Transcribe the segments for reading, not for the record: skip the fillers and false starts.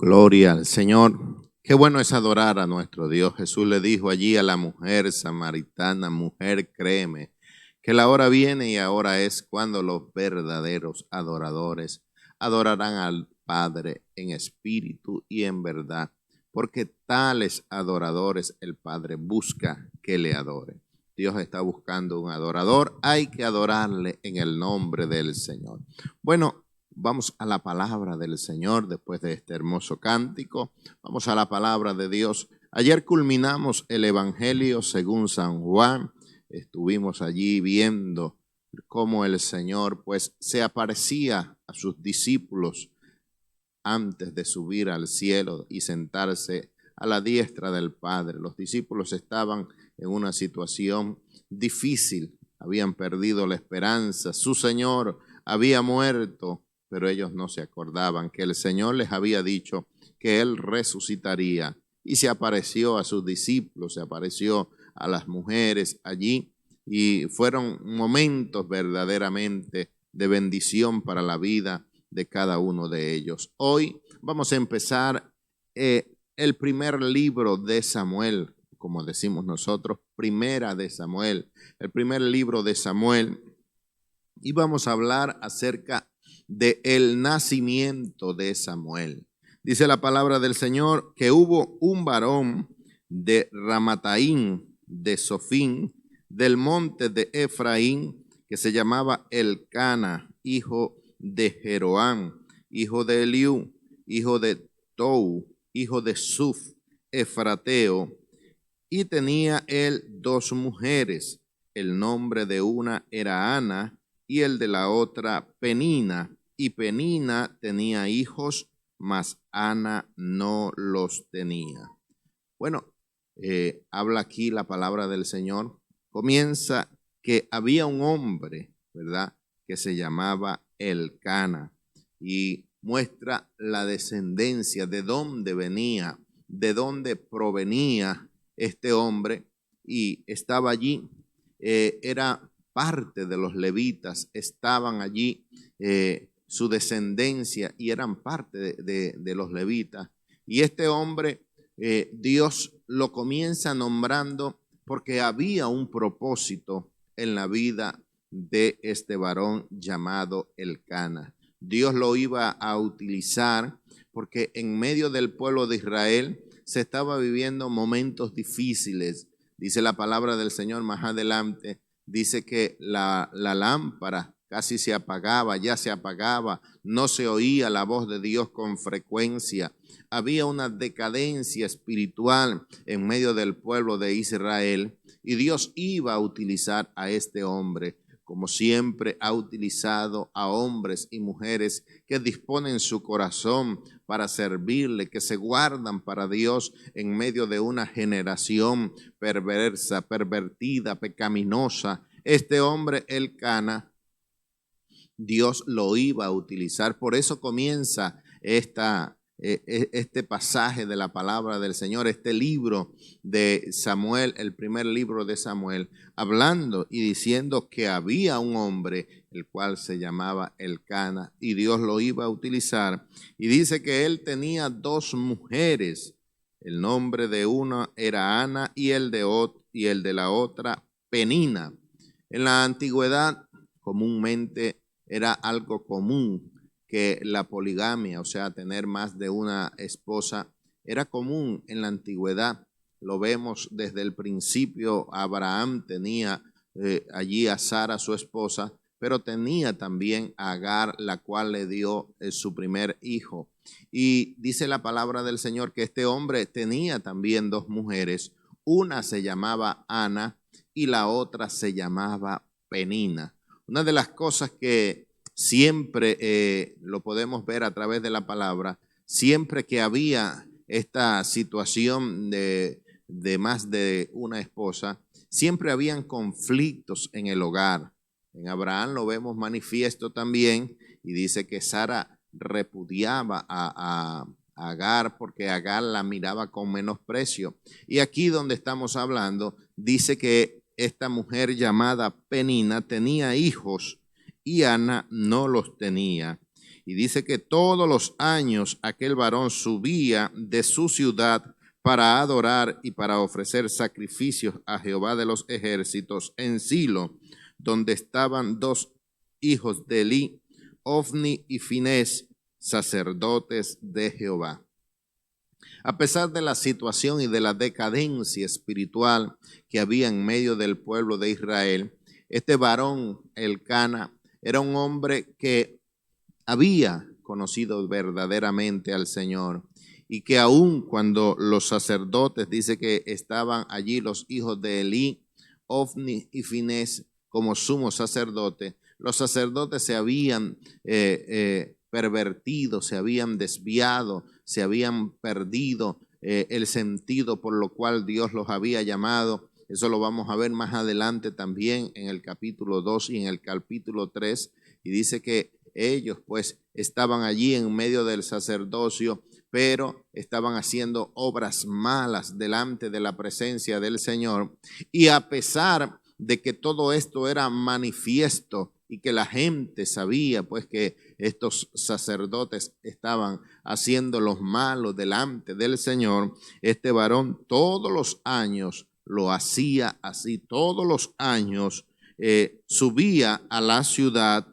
Gloria al Señor. Qué bueno es adorar a nuestro Dios. Jesús le dijo allí a la mujer samaritana: mujer, créeme, que la hora viene y ahora es cuando los verdaderos adoradores adorarán al Padre en espíritu y en verdad, porque tales adoradores el Padre busca que le adoren. Dios está buscando un adorador, hay que adorarle en el nombre del Señor. Bueno, vamos a la palabra del Señor después de este hermoso cántico. Vamos a la palabra de Dios. Ayer culminamos el Evangelio según San Juan. Estuvimos allí viendo cómo el Señor pues se aparecía a sus discípulos antes de subir al cielo y sentarse a la diestra del Padre. Los discípulos estaban en una situación difícil, habían perdido la esperanza, su Señor había muerto, pero ellos no se acordaban que el Señor les había dicho que Él resucitaría, y se apareció a sus discípulos, se apareció a las mujeres allí, y fueron momentos verdaderamente de bendición para la vida de cada uno de ellos. Hoy vamos a empezar el primer libro de Samuel, como decimos nosotros, primera de Samuel, el primer libro de Samuel, y vamos a hablar acerca del nacimiento de Samuel. Dice la palabra del Señor que hubo un varón de Ramataín, de Sofín, del monte de Efraín, que se llamaba Elcana, hijo de Jeroán, hijo de Eliú, hijo de Tou, hijo de Suf, efrateo, y tenía él dos mujeres. El nombre de una era Ana y el de la otra Penina. Y Penina tenía hijos, mas Ana no los tenía. Bueno, habla aquí la palabra del Señor. Comienza que había un hombre, ¿verdad?, que se llamaba Elcana, y muestra la descendencia, de dónde venía, de dónde provenía este hombre, y estaba allí, era parte de los levitas, estaban allí su descendencia y eran parte de los levitas. Y este hombre, Dios lo comienza nombrando porque había un propósito en la vida de este varón llamado Elcana. Dios lo iba a utilizar porque en medio del pueblo de Israel se estaba viviendo momentos difíciles. Dice la palabra del Señor más adelante, dice que la lámpara casi se apagaba, ya se apagaba, no se oía la voz de Dios con frecuencia. Había una decadencia espiritual en medio del pueblo de Israel, y Dios iba a utilizar a este hombre, como siempre ha utilizado a hombres y mujeres que disponen su corazón para servirle, que se guardan para Dios en medio de una generación perversa, pervertida, pecaminosa. Este hombre, Elcana, Dios lo iba a utilizar. Por eso comienza este pasaje de la palabra del Señor, este libro de Samuel, el primer libro de Samuel, hablando y diciendo que había un hombre, el cual se llamaba Elcana, y Dios lo iba a utilizar. Y dice que él tenía dos mujeres. El nombre de una era Ana y el de la otra Penina. En la antigüedad, comúnmente era algo común que la poligamia, o sea, tener más de una esposa, era común en la antigüedad. Lo vemos desde el principio. Abraham tenía allí a Sara, su esposa, pero tenía también a Agar, la cual le dio su primer hijo. Y dice la palabra del Señor que este hombre tenía también dos mujeres. Una se llamaba Ana y la otra se llamaba Penina. Una de las cosas que siempre lo podemos ver a través de la palabra, siempre que había esta situación de más de una esposa, siempre habían conflictos en el hogar. En Abraham lo vemos manifiesto también, y dice que Sara repudiaba a Agar porque Agar la miraba con menosprecio. Y aquí donde estamos hablando, dice que esta mujer llamada Penina tenía hijos y Ana no los tenía. Y dice que todos los años aquel varón subía de su ciudad para adorar y para ofrecer sacrificios a Jehová de los ejércitos en Silo, donde estaban dos hijos de Elí, Ofni y Finés, sacerdotes de Jehová. A pesar de la situación y de la decadencia espiritual que había en medio del pueblo de Israel, este varón, Elcana, era un hombre que había conocido verdaderamente al Señor y que aun cuando los sacerdotes, dice que estaban allí los hijos de Elí, Ofni y Finés como sumo sacerdote, los sacerdotes se habían pervertido, se habían desviado, se habían perdido el sentido por lo cual Dios los había llamado. Eso lo vamos a ver más adelante también en el capítulo 2 y en el capítulo 3. Y dice que ellos pues estaban allí en medio del sacerdocio, pero estaban haciendo obras malas delante de la presencia del Señor. Y a pesar de que todo esto era manifiesto y que la gente sabía pues que estos sacerdotes estaban haciendo los malos delante del Señor, este varón todos los años lo hacía así, todos los años subía a la ciudad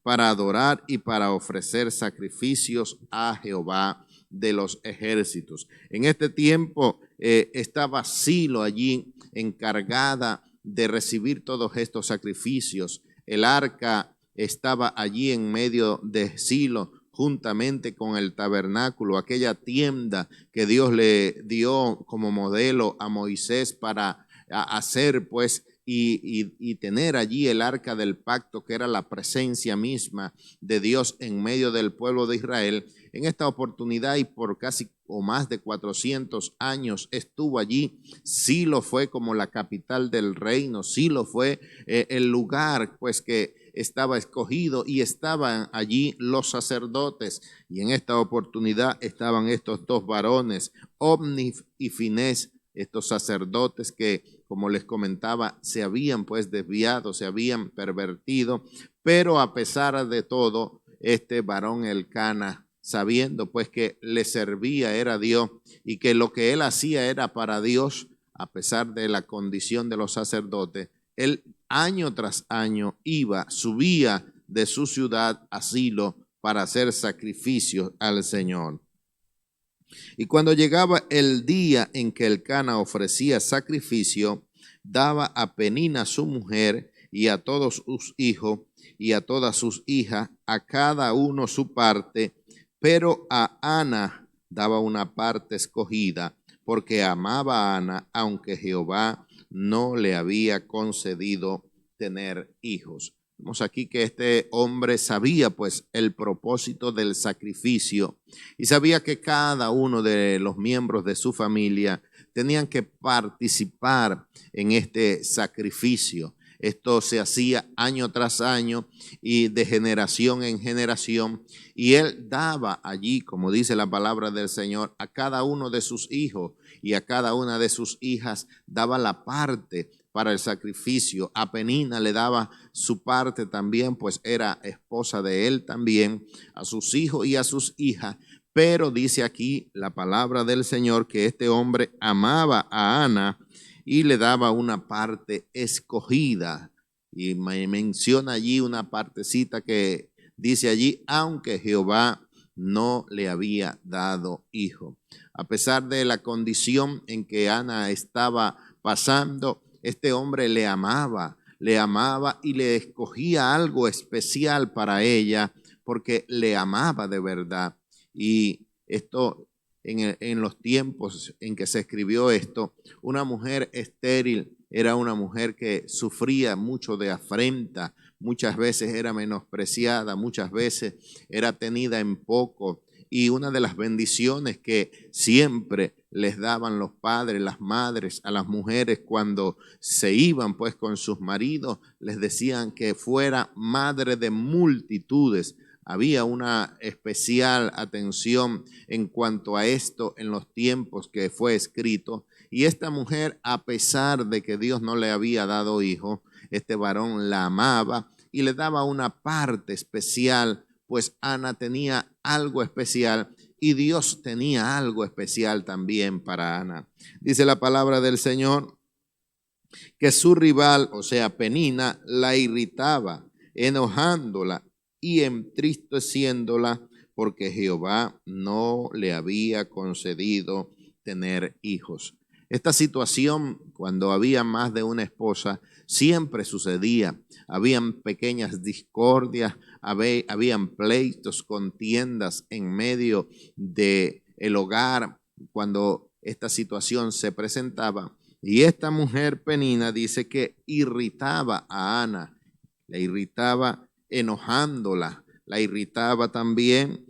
para adorar y para ofrecer sacrificios a Jehová de los ejércitos. En este tiempo estaba Silo allí encargada de recibir todos estos sacrificios. El arca estaba allí en medio de Silo, juntamente con el tabernáculo, aquella tienda que Dios le dio como modelo a Moisés para hacer pues y tener allí el arca del pacto, que era la presencia misma de Dios en medio del pueblo de Israel. En esta oportunidad y por casi o más de 400 años estuvo allí. Silo fue como la capital del reino. Silo fue el lugar pues que estaba escogido y estaban allí los sacerdotes. Y en esta oportunidad estaban estos dos varones, Ofni y Finés, estos sacerdotes que, como les comentaba, se habían pues desviado, se habían pervertido, pero a pesar de todo, este varón Elcana, sabiendo pues que le servía era Dios y que lo que él hacía era para Dios, a pesar de la condición de los sacerdotes, él año tras año subía de su ciudad a Silo para hacer sacrificios al Señor. Y cuando llegaba el día en que Elcana ofrecía sacrificio, daba a Penina su mujer y a todos sus hijos y a todas sus hijas, a cada uno su parte, pero a Ana daba una parte escogida, porque amaba a Ana, aunque Jehová no le había concedido tener hijos. Vemos aquí que este hombre sabía pues el propósito del sacrificio y sabía que cada uno de los miembros de su familia tenían que participar en este sacrificio. Esto se hacía año tras año y de generación en generación, y él daba allí, como dice la palabra del Señor, a cada uno de sus hijos y a cada una de sus hijas daba la parte para el sacrificio. A Penina le daba su parte también, pues era esposa de él también, a sus hijos y a sus hijas. Pero dice aquí la palabra del Señor que este hombre amaba a Ana y le daba una parte escogida. Y me menciona allí una partecita que dice allí, aunque Jehová no le había dado hijo. A pesar de la condición en que Ana estaba pasando, este hombre le amaba y le escogía algo especial para ella porque le amaba de verdad. Y esto en los tiempos en que se escribió esto, una mujer estéril era una mujer que sufría mucho de afrenta, muchas veces era menospreciada, muchas veces era tenida en poco. Y una de las bendiciones que siempre les daban los padres, las madres a las mujeres cuando se iban pues con sus maridos, les decían que fuera madre de multitudes. Había una especial atención en cuanto a esto en los tiempos que fue escrito. Y esta mujer, a pesar de que Dios no le había dado hijo, este varón la amaba y le daba una parte especial, pues Ana tenía algo especial y Dios tenía algo especial también para Ana. Dice la palabra del Señor que su rival, o sea, Penina, la irritaba, enojándola y entristeciéndola porque Jehová no le había concedido tener hijos. Esta situación, cuando había más de una esposa, siempre sucedía. Habían pequeñas discordias, habían pleitos, contiendas en medio del hogar cuando esta situación se presentaba. Y esta mujer Penina dice que irritaba a Ana, la irritaba enojándola, la irritaba también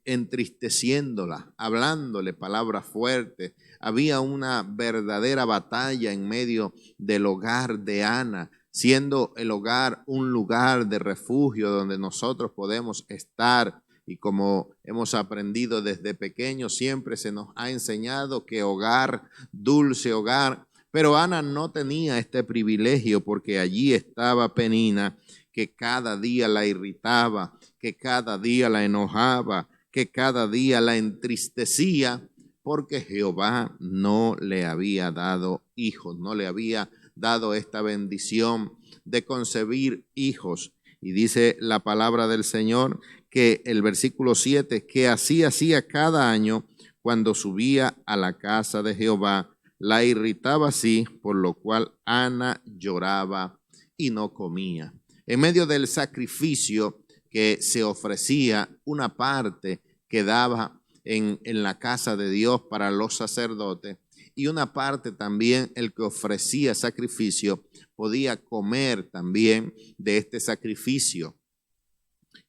entristeciéndola, hablándole palabras fuertes. Había una verdadera batalla en medio del hogar de Ana, siendo el hogar un lugar de refugio donde nosotros podemos estar. Y como hemos aprendido desde pequeños, siempre se nos ha enseñado que hogar, dulce hogar. Pero Ana no tenía este privilegio porque allí estaba Penina, que cada día la irritaba, que cada día la enojaba, que cada día la entristecía, porque Jehová no le había dado hijos, no le había dado esta bendición de concebir hijos. Y dice la palabra del Señor que el versículo 7, que así hacía cada año cuando subía a la casa de Jehová, la irritaba así, por lo cual Ana lloraba y no comía. En medio del sacrificio que se ofrecía, una parte quedaba en la casa de Dios para los sacerdotes y una parte también el que ofrecía sacrificio podía comer también de este sacrificio.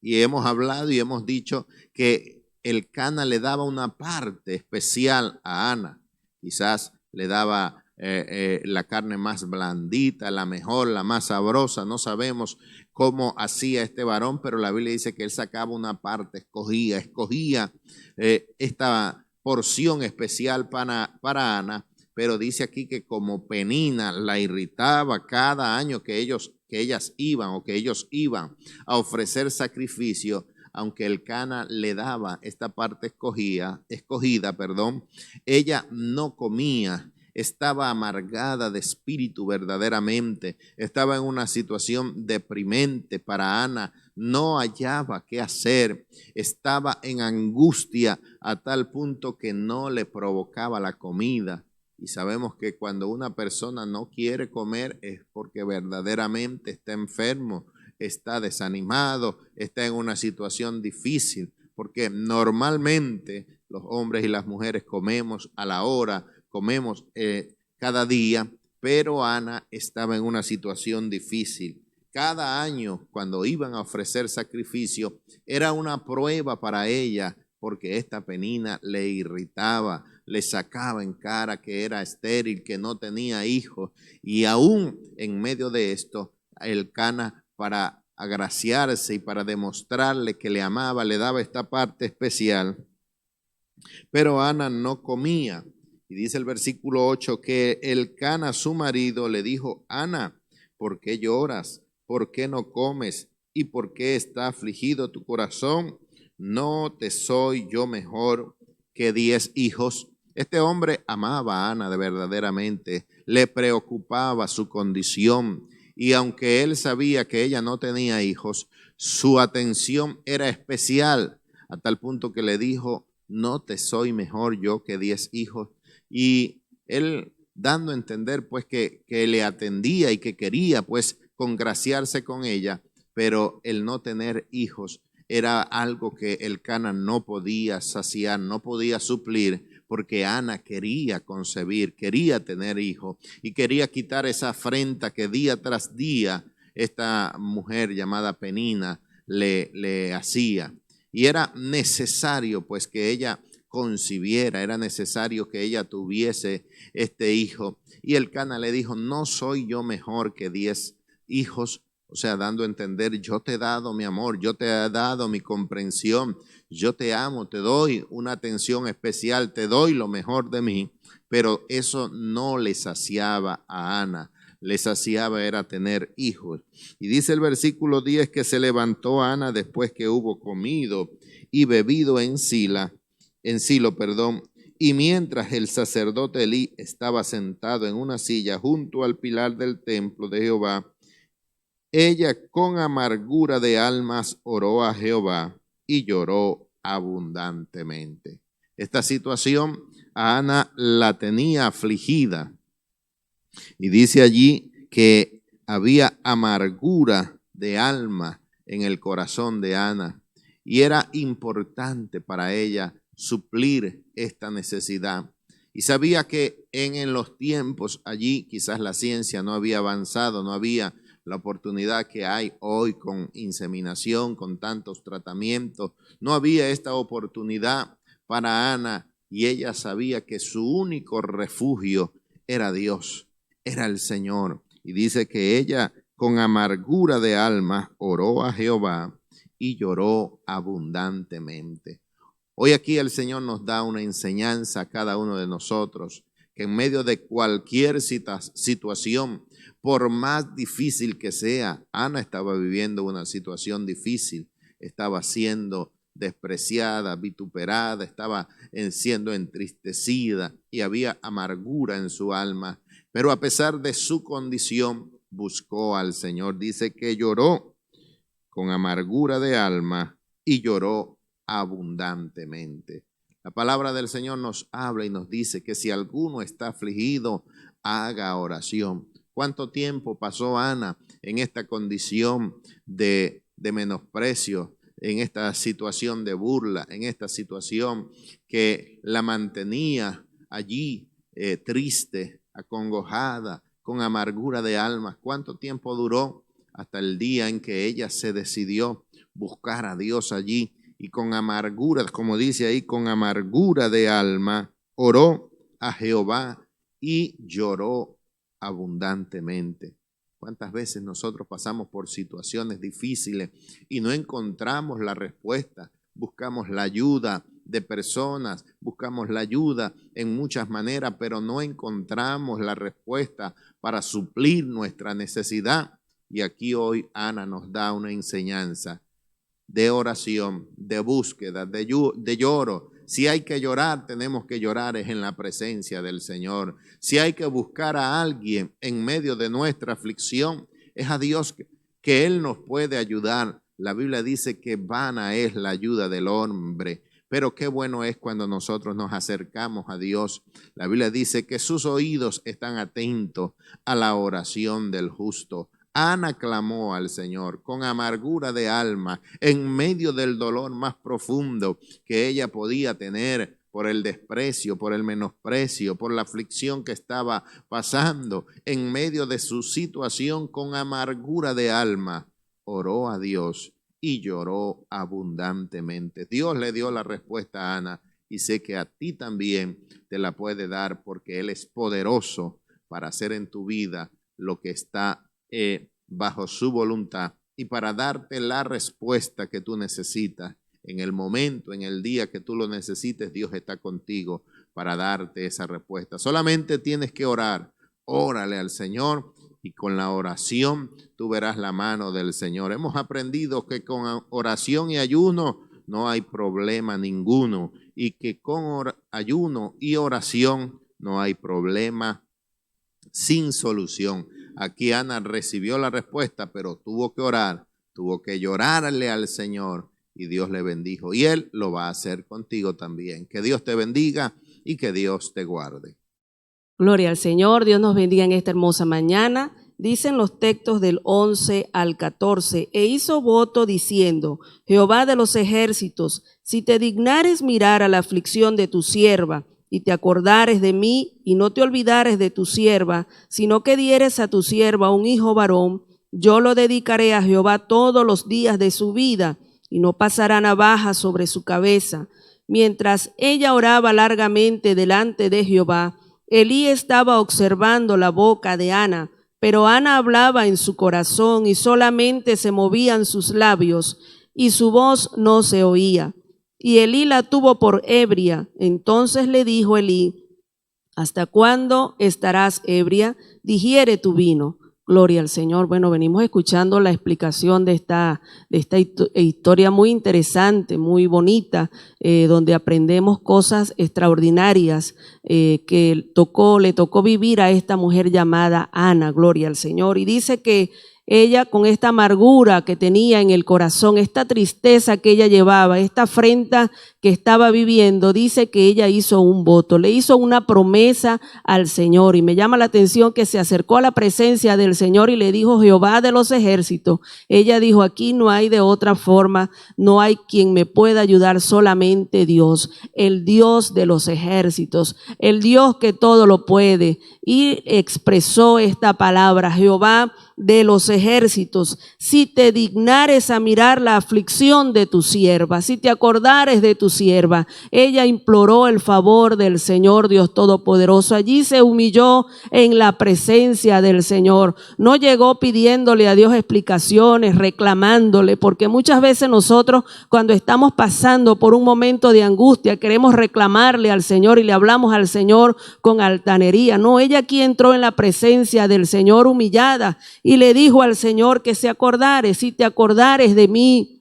Y hemos hablado y hemos dicho que el Cana le daba una parte especial a Ana. Quizás le daba la carne más blandita, la mejor, la más sabrosa. No sabemos cómo hacía este varón, pero la Biblia dice que él sacaba una parte, escogía esta porción especial para Ana, pero dice aquí que como Penina la irritaba cada año que ellas iban o que ellos iban a ofrecer sacrificio, aunque el Cana le daba esta parte escogida, ella no comía, estaba amargada de espíritu verdaderamente, estaba en una situación deprimente para Ana, no hallaba qué hacer, estaba en angustia a tal punto que no le provocaba la comida. Y sabemos que cuando una persona no quiere comer es porque verdaderamente está enfermo, está desanimado, está en una situación difícil, porque normalmente los hombres y las mujeres comemos a la hora, comemos cada día, pero Ana estaba en una situación difícil. Cada año, cuando iban a ofrecer sacrificio, era una prueba para ella, porque esta Penina le irritaba, le sacaba en cara que era estéril, que no tenía hijos, y aún en medio de esto, el Cana, para agraciarse y para demostrarle que le amaba, le daba esta parte especial. Pero Ana no comía. Y dice el versículo 8 que el Cana, su marido, le dijo: Ana, ¿por qué lloras? ¿Por qué no comes? ¿Y por qué está afligido tu corazón? ¿No te soy yo mejor que 10 hijos? Este hombre amaba a Ana de verdaderamente, le preocupaba su condición, y aunque él sabía que ella no tenía hijos, su atención era especial, a tal punto que le dijo: no te soy mejor yo que 10 hijos. Y él dando a entender pues que le atendía y que quería pues congraciarse con ella, pero el no tener hijos era algo que el Cana no podía saciar, no podía suplir, porque Ana quería concebir, quería tener hijos y quería quitar esa afrenta que día tras día esta mujer llamada Penina le hacía. Y era necesario pues que ella concibiera, era necesario que ella tuviese este hijo. Y el Cana le dijo: no soy yo mejor que 10 hijos. O sea, dando a entender: yo te he dado mi amor, yo te he dado mi comprensión, yo te amo, te doy una atención especial, te doy lo mejor de mí. Pero eso no le saciaba a Ana. le saciaba era tener hijos. Y dice el versículo 10 que se levantó Ana después que hubo comido y bebido en Silo, y mientras el sacerdote Elí estaba sentado en una silla junto al pilar del templo de Jehová, ella con amargura de almas oró a Jehová y lloró abundantemente. Esta situación a Ana la tenía afligida. Y dice allí que había amargura de alma en el corazón de Ana. Y era importante para ella suplir esta necesidad. Y sabía que en los tiempos allí quizás la ciencia no había avanzado, no había la oportunidad que hay hoy con inseminación, con tantos tratamientos. No había esta oportunidad para Ana y ella sabía que su único refugio era Dios, era el Señor. Y dice que ella con amargura de alma oró a Jehová y lloró abundantemente. Hoy aquí el Señor nos da una enseñanza a cada uno de nosotros, que en medio de cualquier situación, por más difícil que sea, Ana estaba viviendo una situación difícil, estaba siendo despreciada, vituperada, estaba siendo entristecida y había amargura en su alma, pero a pesar de su condición, buscó al Señor. Dice que lloró con amargura de alma y lloró abundantemente. La palabra del Señor nos habla y nos dice que si alguno está afligido, haga oración. ¿Cuánto tiempo pasó Ana en esta condición de menosprecio, en esta situación de burla, en esta situación que la mantenía allí triste, acongojada, con amargura de alma? ¿Cuánto tiempo duró? Hasta el día en que ella se decidió buscar a Dios allí y con amargura, como dice ahí, con amargura de alma, oró a Jehová y lloró abundantemente. ¿Cuántas veces nosotros pasamos por situaciones difíciles y no encontramos la respuesta? Buscamos la ayuda de personas, buscamos la ayuda en muchas maneras, pero no encontramos la respuesta para suplir nuestra necesidad. Y aquí hoy Ana nos da una enseñanza de oración, de búsqueda, de lloro. Si hay que llorar, tenemos que llorar es en la presencia del Señor. Si hay que buscar a alguien en medio de nuestra aflicción, es a Dios que Él nos puede ayudar. La Biblia dice que vana es la ayuda del hombre, pero qué bueno es cuando nosotros nos acercamos a Dios. La Biblia dice que sus oídos están atentos a la oración del justo. Ana clamó al Señor con amargura de alma en medio del dolor más profundo que ella podía tener por el desprecio, por el menosprecio, por la aflicción que estaba pasando. En medio de su situación con amargura de alma, oró a Dios y lloró abundantemente. Dios le dio la respuesta a Ana y sé que a ti también te la puede dar porque Él es poderoso para hacer en tu vida lo que está bajo su voluntad y para darte la respuesta que tú necesitas en el momento, en el día que tú lo necesites. Dios está contigo para darte esa respuesta. Solamente tienes que orar. Órale al Señor y con la oración tú verás la mano del Señor. Hemos aprendido que con oración y ayuno no hay problema ninguno y que con ayuno y oración no hay problema sin solución. Aquí Ana recibió la respuesta, pero tuvo que orar, tuvo que llorarle al Señor y Dios le bendijo. Y Él lo va a hacer contigo también. Que Dios te bendiga y que Dios te guarde. Gloria al Señor, Dios nos bendiga en esta hermosa mañana. Dicen los textos del 11 al 14, e hizo voto diciendo: Jehová de los ejércitos, si te dignares mirar a la aflicción de tu sierva, y te acordares de mí, y no te olvidares de tu sierva, sino que dieres a tu sierva un hijo varón, yo lo dedicaré a Jehová todos los días de su vida, y no pasará navaja sobre su cabeza. Mientras ella oraba largamente delante de Jehová, Elí estaba observando la boca de Ana, pero Ana hablaba en su corazón y solamente se movían sus labios, y su voz no se oía. Y Elí la tuvo por ebria. Entonces le dijo Elí: ¿Hasta cuándo estarás ebria? Digiere tu vino. Gloria al Señor. Bueno, venimos escuchando la explicación de esta historia muy interesante, muy bonita, donde aprendemos cosas extraordinarias que le tocó vivir a esta mujer llamada Ana. Gloria al Señor. Y dice que ella, con esta amargura que tenía en el corazón, esta tristeza que ella llevaba, esta afrenta que estaba viviendo, dice que ella hizo un voto, le hizo una promesa al Señor. Y me llama la atención que se acercó a la presencia del Señor y le dijo: Jehová de los ejércitos. Ella dijo: aquí no hay de otra forma, no hay quien me pueda ayudar, solamente Dios, el Dios de los ejércitos, el Dios que todo lo puede. Y expresó esta palabra: Jehová de los ejércitos, si te dignares a mirar la aflicción de tu sierva, si te acordares de tu sierva. Ella imploró el favor del Señor Dios Todopoderoso. Allí se humilló en la presencia del Señor. No llegó pidiéndole a Dios explicaciones, reclamándole, porque muchas veces nosotros, cuando estamos pasando por un momento de angustia, queremos reclamarle al Señor y le hablamos al Señor con altanería. No, ella aquí entró en la presencia del Señor humillada y le dijo al Señor que se acordare: si te acordares de mí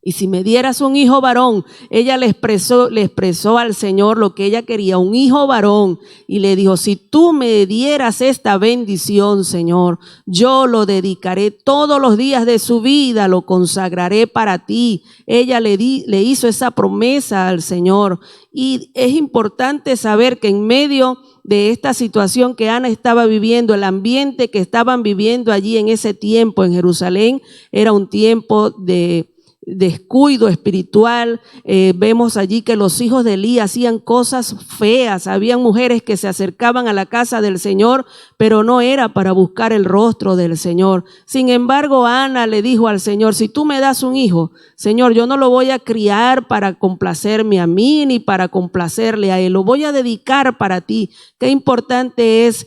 y si me dieras un hijo varón. Ella le expresó al Señor lo que ella quería, un hijo varón, y le dijo: si tú me dieras esta bendición, Señor, yo lo dedicaré todos los días de su vida, lo consagraré para ti. Ella le hizo esa promesa al Señor. Y es importante saber que en medio de esta situación que Ana estaba viviendo, el ambiente que estaban viviendo allí en ese tiempo en Jerusalén era un tiempo de descuido espiritual. Vemos allí que los hijos de Elí hacían cosas feas. Habían mujeres que se acercaban a la casa del Señor, pero no era para buscar el rostro del Señor. Sin embargo, Ana le dijo al Señor: si tú me das un hijo, Señor, yo no lo voy a criar para complacerme a mí ni para complacerle a él, lo voy a dedicar para ti. Qué importante es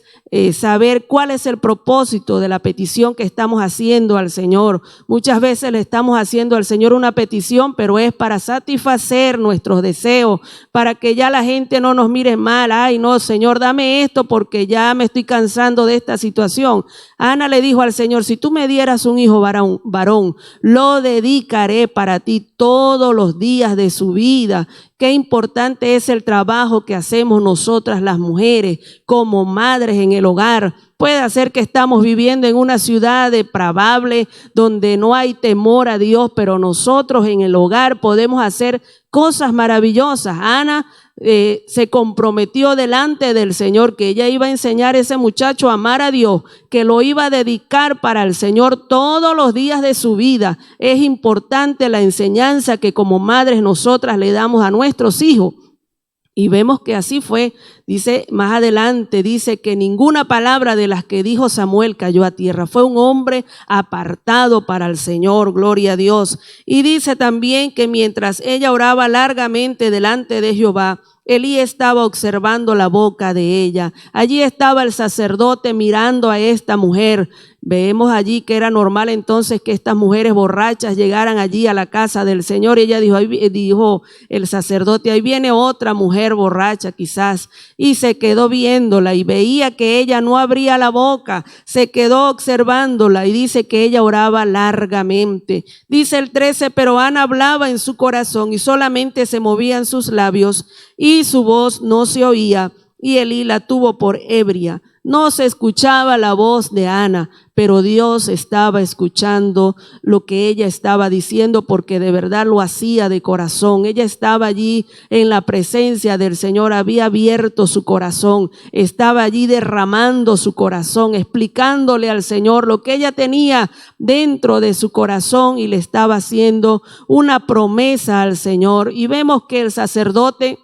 saber cuál es el propósito de la petición que estamos haciendo al Señor. Muchas veces le estamos haciendo al Señor una petición, pero es para satisfacer nuestros deseos, para que ya la gente no nos mire mal. Ay, no, Señor, dame esto porque ya me estoy cansando de esta situación. Ana le dijo al Señor: si tú me dieras un hijo varón, lo dedicaré para ti todos los días de su vida. Qué importante es el trabajo que hacemos nosotras las mujeres como madres en el hogar. Puede ser que estamos viviendo en una ciudad depravable donde no hay temor a Dios, pero nosotros en el hogar podemos hacer cosas maravillosas. Ana se comprometió delante del Señor que ella iba a enseñar a ese muchacho a amar a Dios, que lo iba a dedicar para el Señor todos los días de su vida. Es importante la enseñanza que como madres nosotras le damos a nuestros hijos. Y vemos que así fue. Dice más adelante, dice que ninguna palabra de las que dijo Samuel cayó a tierra. Fue un hombre apartado para el Señor, gloria a Dios. Y dice también que mientras ella oraba largamente delante de Jehová, Elí estaba observando la boca de ella. Allí estaba el sacerdote mirando a esta mujer. Vemos allí que era normal entonces que estas mujeres borrachas llegaran allí a la casa del Señor. Y ella dijo el sacerdote: ahí viene otra mujer borracha quizás. Y se quedó viéndola y veía que ella no abría la boca. Se quedó observándola y dice que ella oraba largamente. Dice el 13: pero Ana hablaba en su corazón y solamente se movían sus labios y su voz no se oía. Y Elí la tuvo por ebria. No se escuchaba la voz de Ana, pero Dios estaba escuchando lo que ella estaba diciendo, porque de verdad lo hacía de corazón. Ella estaba allí en la presencia del Señor, había abierto su corazón, estaba allí derramando su corazón, explicándole al Señor lo que ella tenía dentro de su corazón y le estaba haciendo una promesa al Señor. Y vemos que el sacerdote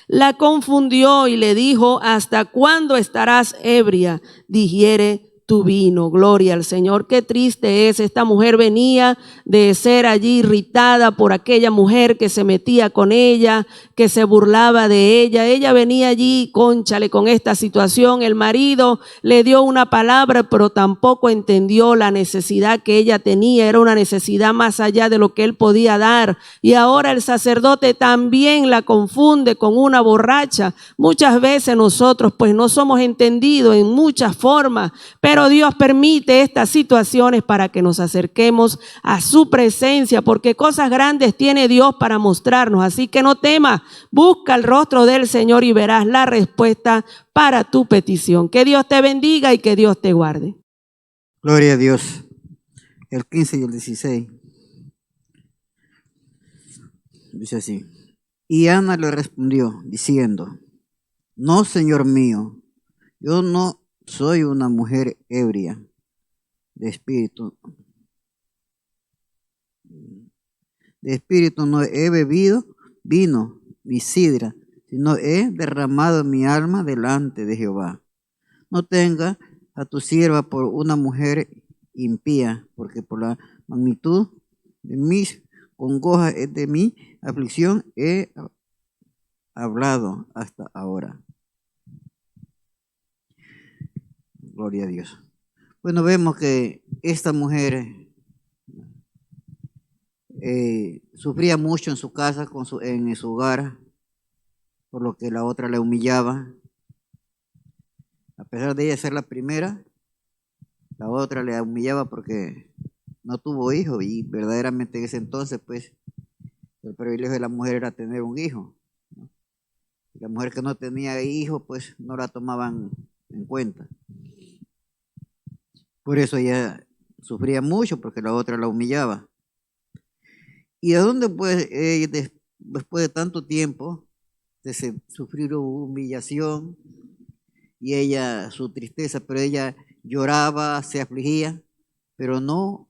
la confundió y le dijo: ¿hasta cuándo estarás ebria? Digiere tu vino. Gloria al Señor. Qué triste es. Esta mujer venía de ser allí irritada por aquella mujer que se metía con ella, que se burlaba de ella. Ella venía allí, cónchale, con esta situación. El marido le dio una palabra, pero tampoco entendió la necesidad que ella tenía. Era una necesidad más allá de lo que él podía dar. Y ahora el sacerdote también la confunde con una borracha. Muchas veces nosotros pues no somos entendidos en muchas formas, pero Dios permite estas situaciones para que nos acerquemos a su presencia, porque cosas grandes tiene Dios para mostrarnos. Así que no temas, busca el rostro del Señor y verás la respuesta para tu petición. Que Dios te bendiga y que Dios te guarde. Gloria a Dios. El 15 y el 16. Dice así. Y Ana le respondió diciendo: no, Señor mío, yo no soy una mujer ebria de espíritu. De espíritu no he bebido vino ni sidra, sino he derramado mi alma delante de Jehová. No tenga a tu sierva por una mujer impía, porque por la magnitud de mis congojas, de mi aflicción, he hablado hasta ahora. Gloria a Dios. Bueno, vemos que esta mujer sufría mucho en su casa, en su hogar, por lo que la otra le humillaba. A pesar de ella ser la primera, la otra le humillaba porque no tuvo hijo, y verdaderamente en ese entonces pues el privilegio de la mujer era tener un hijo, ¿no? Y la mujer que no tenía hijo pues no la tomaban en cuenta. Por eso ella sufría mucho, porque la otra la humillaba. ¿Y a dónde pues después de tanto tiempo de sufrir humillación y ella su tristeza, pero ella lloraba, se afligía, pero no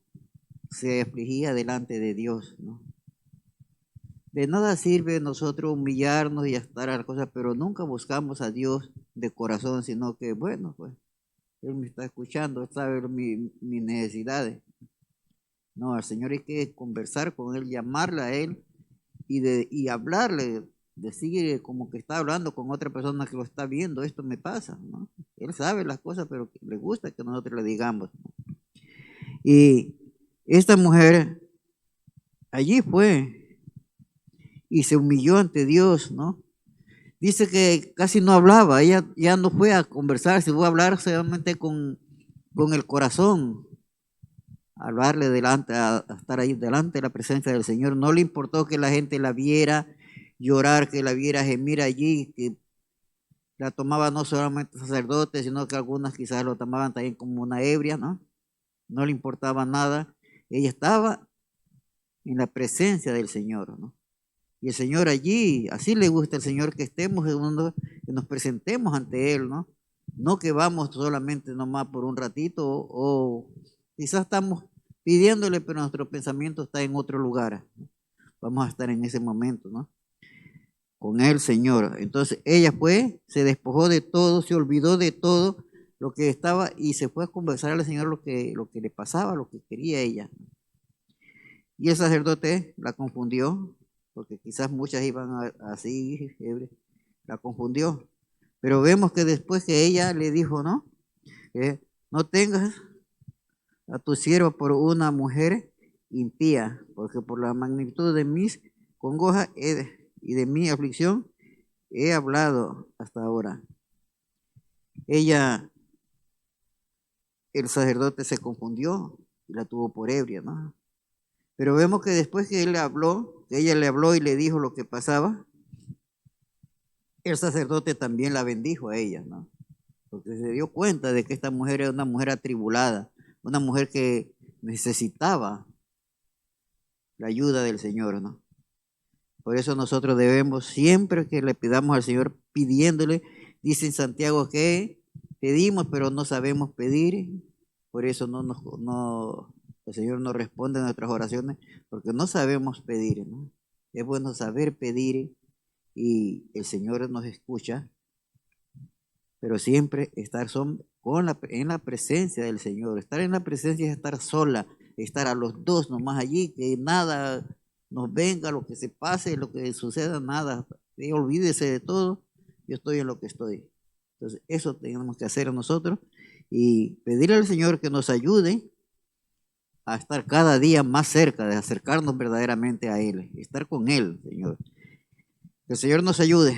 se afligía delante de Dios, ¿no? De nada sirve nosotros humillarnos y estar a las cosas, pero nunca buscamos a Dios de corazón, sino que, bueno, pues Él me está escuchando, sabe mis necesidades. No, al Señor hay que conversar con Él, llamarle a Él y hablarle, decir como que está hablando con otra persona que lo está viendo, esto me pasa, ¿no? Él sabe las cosas, pero le gusta que nosotros le digamos, ¿no? Y esta mujer allí fue y se humilló ante Dios, ¿no? Dice que casi no hablaba, ella ya no fue a conversar, se fue a hablar solamente con el corazón, a hablarle delante, a estar ahí delante de la presencia del Señor. No le importó que la gente la viera llorar, que la viera gemir allí, que la tomaba no solamente sacerdotes, sino que algunas quizás lo tomaban también como una ebria, ¿no? No le importaba nada. Ella estaba en la presencia del Señor, ¿no? Y el Señor allí, así le gusta al Señor que estemos, que nos presentemos ante Él, ¿no? No que vamos solamente nomás por un ratito, o quizás estamos pidiéndole, pero nuestro pensamiento está en otro lugar. Vamos a estar en ese momento, ¿no? Con el Señor. Entonces ella fue, se despojó de todo, se olvidó de todo lo que estaba y se fue a conversar al Señor lo que le pasaba, lo que quería ella. Y el sacerdote la confundió, porque quizás muchas iban así, la confundió. Pero vemos que después que ella le dijo, ¿no? No tengas a tu sierva por una mujer impía, porque por la magnitud de mis congojas y de mi aflicción he hablado hasta ahora. El sacerdote se confundió y la tuvo por ebria, ¿no? Pero vemos que después que ella le habló y le dijo lo que pasaba, el sacerdote también la bendijo a ella, ¿no? Porque se dio cuenta de que esta mujer era una mujer atribulada, una mujer que necesitaba la ayuda del Señor, ¿no? Por eso nosotros debemos, siempre que le pidamos al Señor, pidiéndole, dice en Santiago que pedimos, pero no sabemos pedir. Por eso el Señor no responde a nuestras oraciones, porque no sabemos pedir, ¿no? Es bueno saber pedir y el Señor nos escucha, pero siempre estar en la presencia del Señor. Estar en la presencia es estar sola, estar a los dos nomás allí, que nada nos venga, lo que se pase, lo que suceda, nada. Olvídese de todo, yo estoy en lo que estoy. Entonces, eso tenemos que hacer nosotros y pedirle al Señor que nos ayude a estar cada día más cerca, de acercarnos verdaderamente a Él, estar con Él, Señor. Que el Señor nos ayude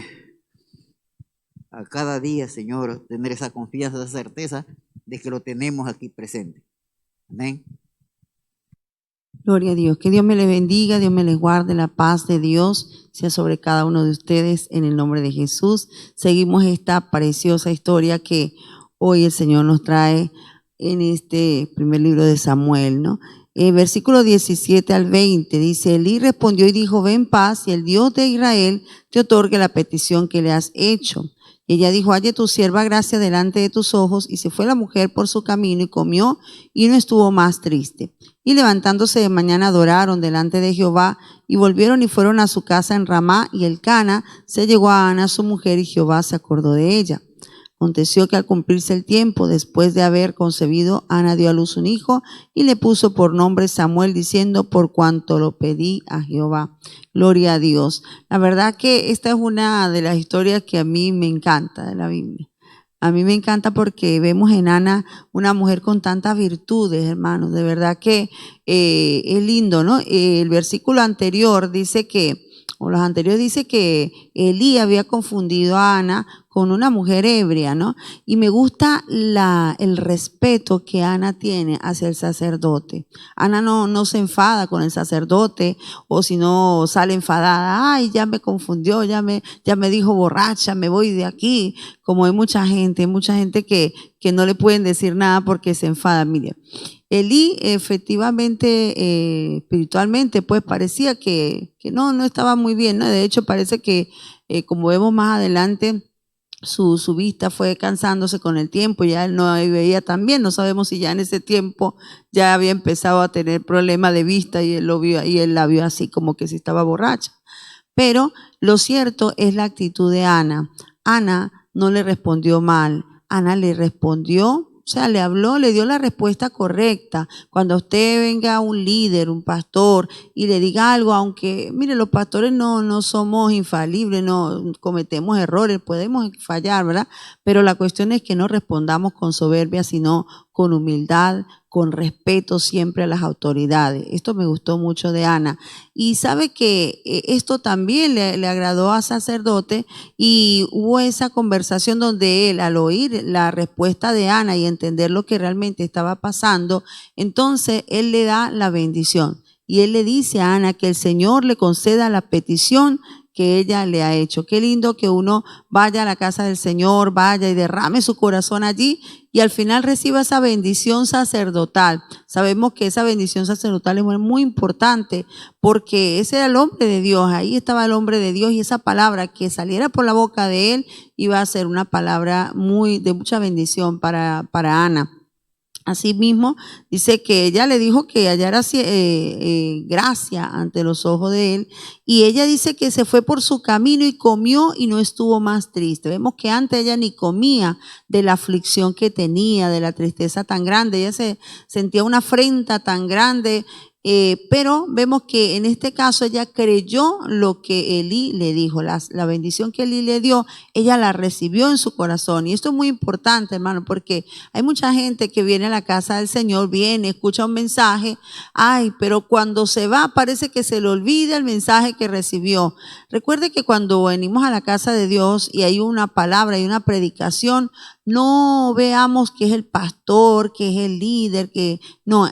a cada día, Señor, tener esa confianza, esa certeza de que lo tenemos aquí presente. Amén. Gloria a Dios. Que Dios me les bendiga, Dios me les guarde, la paz de Dios sea sobre cada uno de ustedes en el nombre de Jesús. Seguimos esta preciosa historia que hoy el Señor nos trae en este primer libro de Samuel, ¿no? Versículo 17 al 20 dice: Elí respondió y dijo: Ve en paz y el Dios de Israel te otorgue la petición que le has hecho. Y ella dijo: Halle tu sierva gracia delante de tus ojos. Y se fue la mujer por su camino y comió y no estuvo más triste. Y levantándose de mañana adoraron delante de Jehová y volvieron y fueron a su casa en Ramá. Y Elcana se llegó a Ana su mujer y Jehová se acordó de ella. Aconteció que al cumplirse el tiempo, después de haber concebido, Ana dio a luz un hijo y le puso por nombre Samuel, diciendo: por cuanto lo pedí a Jehová. Gloria a Dios. La verdad que esta es una de las historias que a mí me encanta de la Biblia. A mí me encanta porque vemos en Ana una mujer con tantas virtudes, hermanos. De verdad que es lindo, ¿no? El versículo anterior dice que, o los anteriores dice que Elí había confundido a Ana con una mujer ebria, ¿no? Y me gusta el respeto que Ana tiene hacia el sacerdote. Ana no se enfada con el sacerdote, o si no sale enfadada: ay, ya me confundió, ya me dijo borracha, me voy de aquí. Como hay mucha gente que no le pueden decir nada porque se enfada. Mire, Elí efectivamente, espiritualmente, pues parecía que no estaba muy bien, ¿no? De hecho, parece que, como vemos más adelante, su vista fue cansándose con el tiempo, ya él no veía tan bien. No sabemos si ya en ese tiempo ya había empezado a tener problemas de vista y él lo vio, y él la vio así como que si estaba borracha. Pero lo cierto es la actitud de Ana. Ana no le respondió mal, Ana le respondió, o sea, le habló, le dio la respuesta correcta. Cuando a usted venga un líder, un pastor, y le diga algo, aunque, mire, los pastores no somos infalibles, no cometemos errores, podemos fallar, ¿verdad? Pero la cuestión es que no respondamos con soberbia, sino con humildad, con respeto siempre a las autoridades. Esto me gustó mucho de Ana. Y sabe que esto también le agradó al sacerdote, y hubo esa conversación donde él, al oír la respuesta de Ana y entender lo que realmente estaba pasando, entonces él le da la bendición. Y él le dice a Ana que el Señor le conceda la petición que ella le ha hecho. Qué lindo que uno vaya a la casa del Señor, vaya y derrame su corazón allí y al final reciba esa bendición sacerdotal. Sabemos que esa bendición sacerdotal es muy importante porque ese era el hombre de Dios, ahí estaba el hombre de Dios, y esa palabra que saliera por la boca de él iba a ser una palabra de mucha bendición para Ana. Asimismo, dice que ella le dijo que hallara gracia ante los ojos de él, y ella dice que se fue por su camino y comió y no estuvo más triste. Vemos que antes ella ni comía de la aflicción que tenía, de la tristeza tan grande. Ella se sentía una afrenta tan grande, pero vemos que en este caso ella creyó lo que Elí le dijo, la bendición que Elí le dio, ella la recibió en su corazón. Y esto es muy importante, hermano, porque hay mucha gente que viene a la casa del Señor, viene, escucha un mensaje, pero cuando se va parece que se le olvida el mensaje que recibió. Recuerde que cuando venimos a la casa de Dios y hay una palabra y una predicación, no veamos que es el pastor, que es el líder, que no.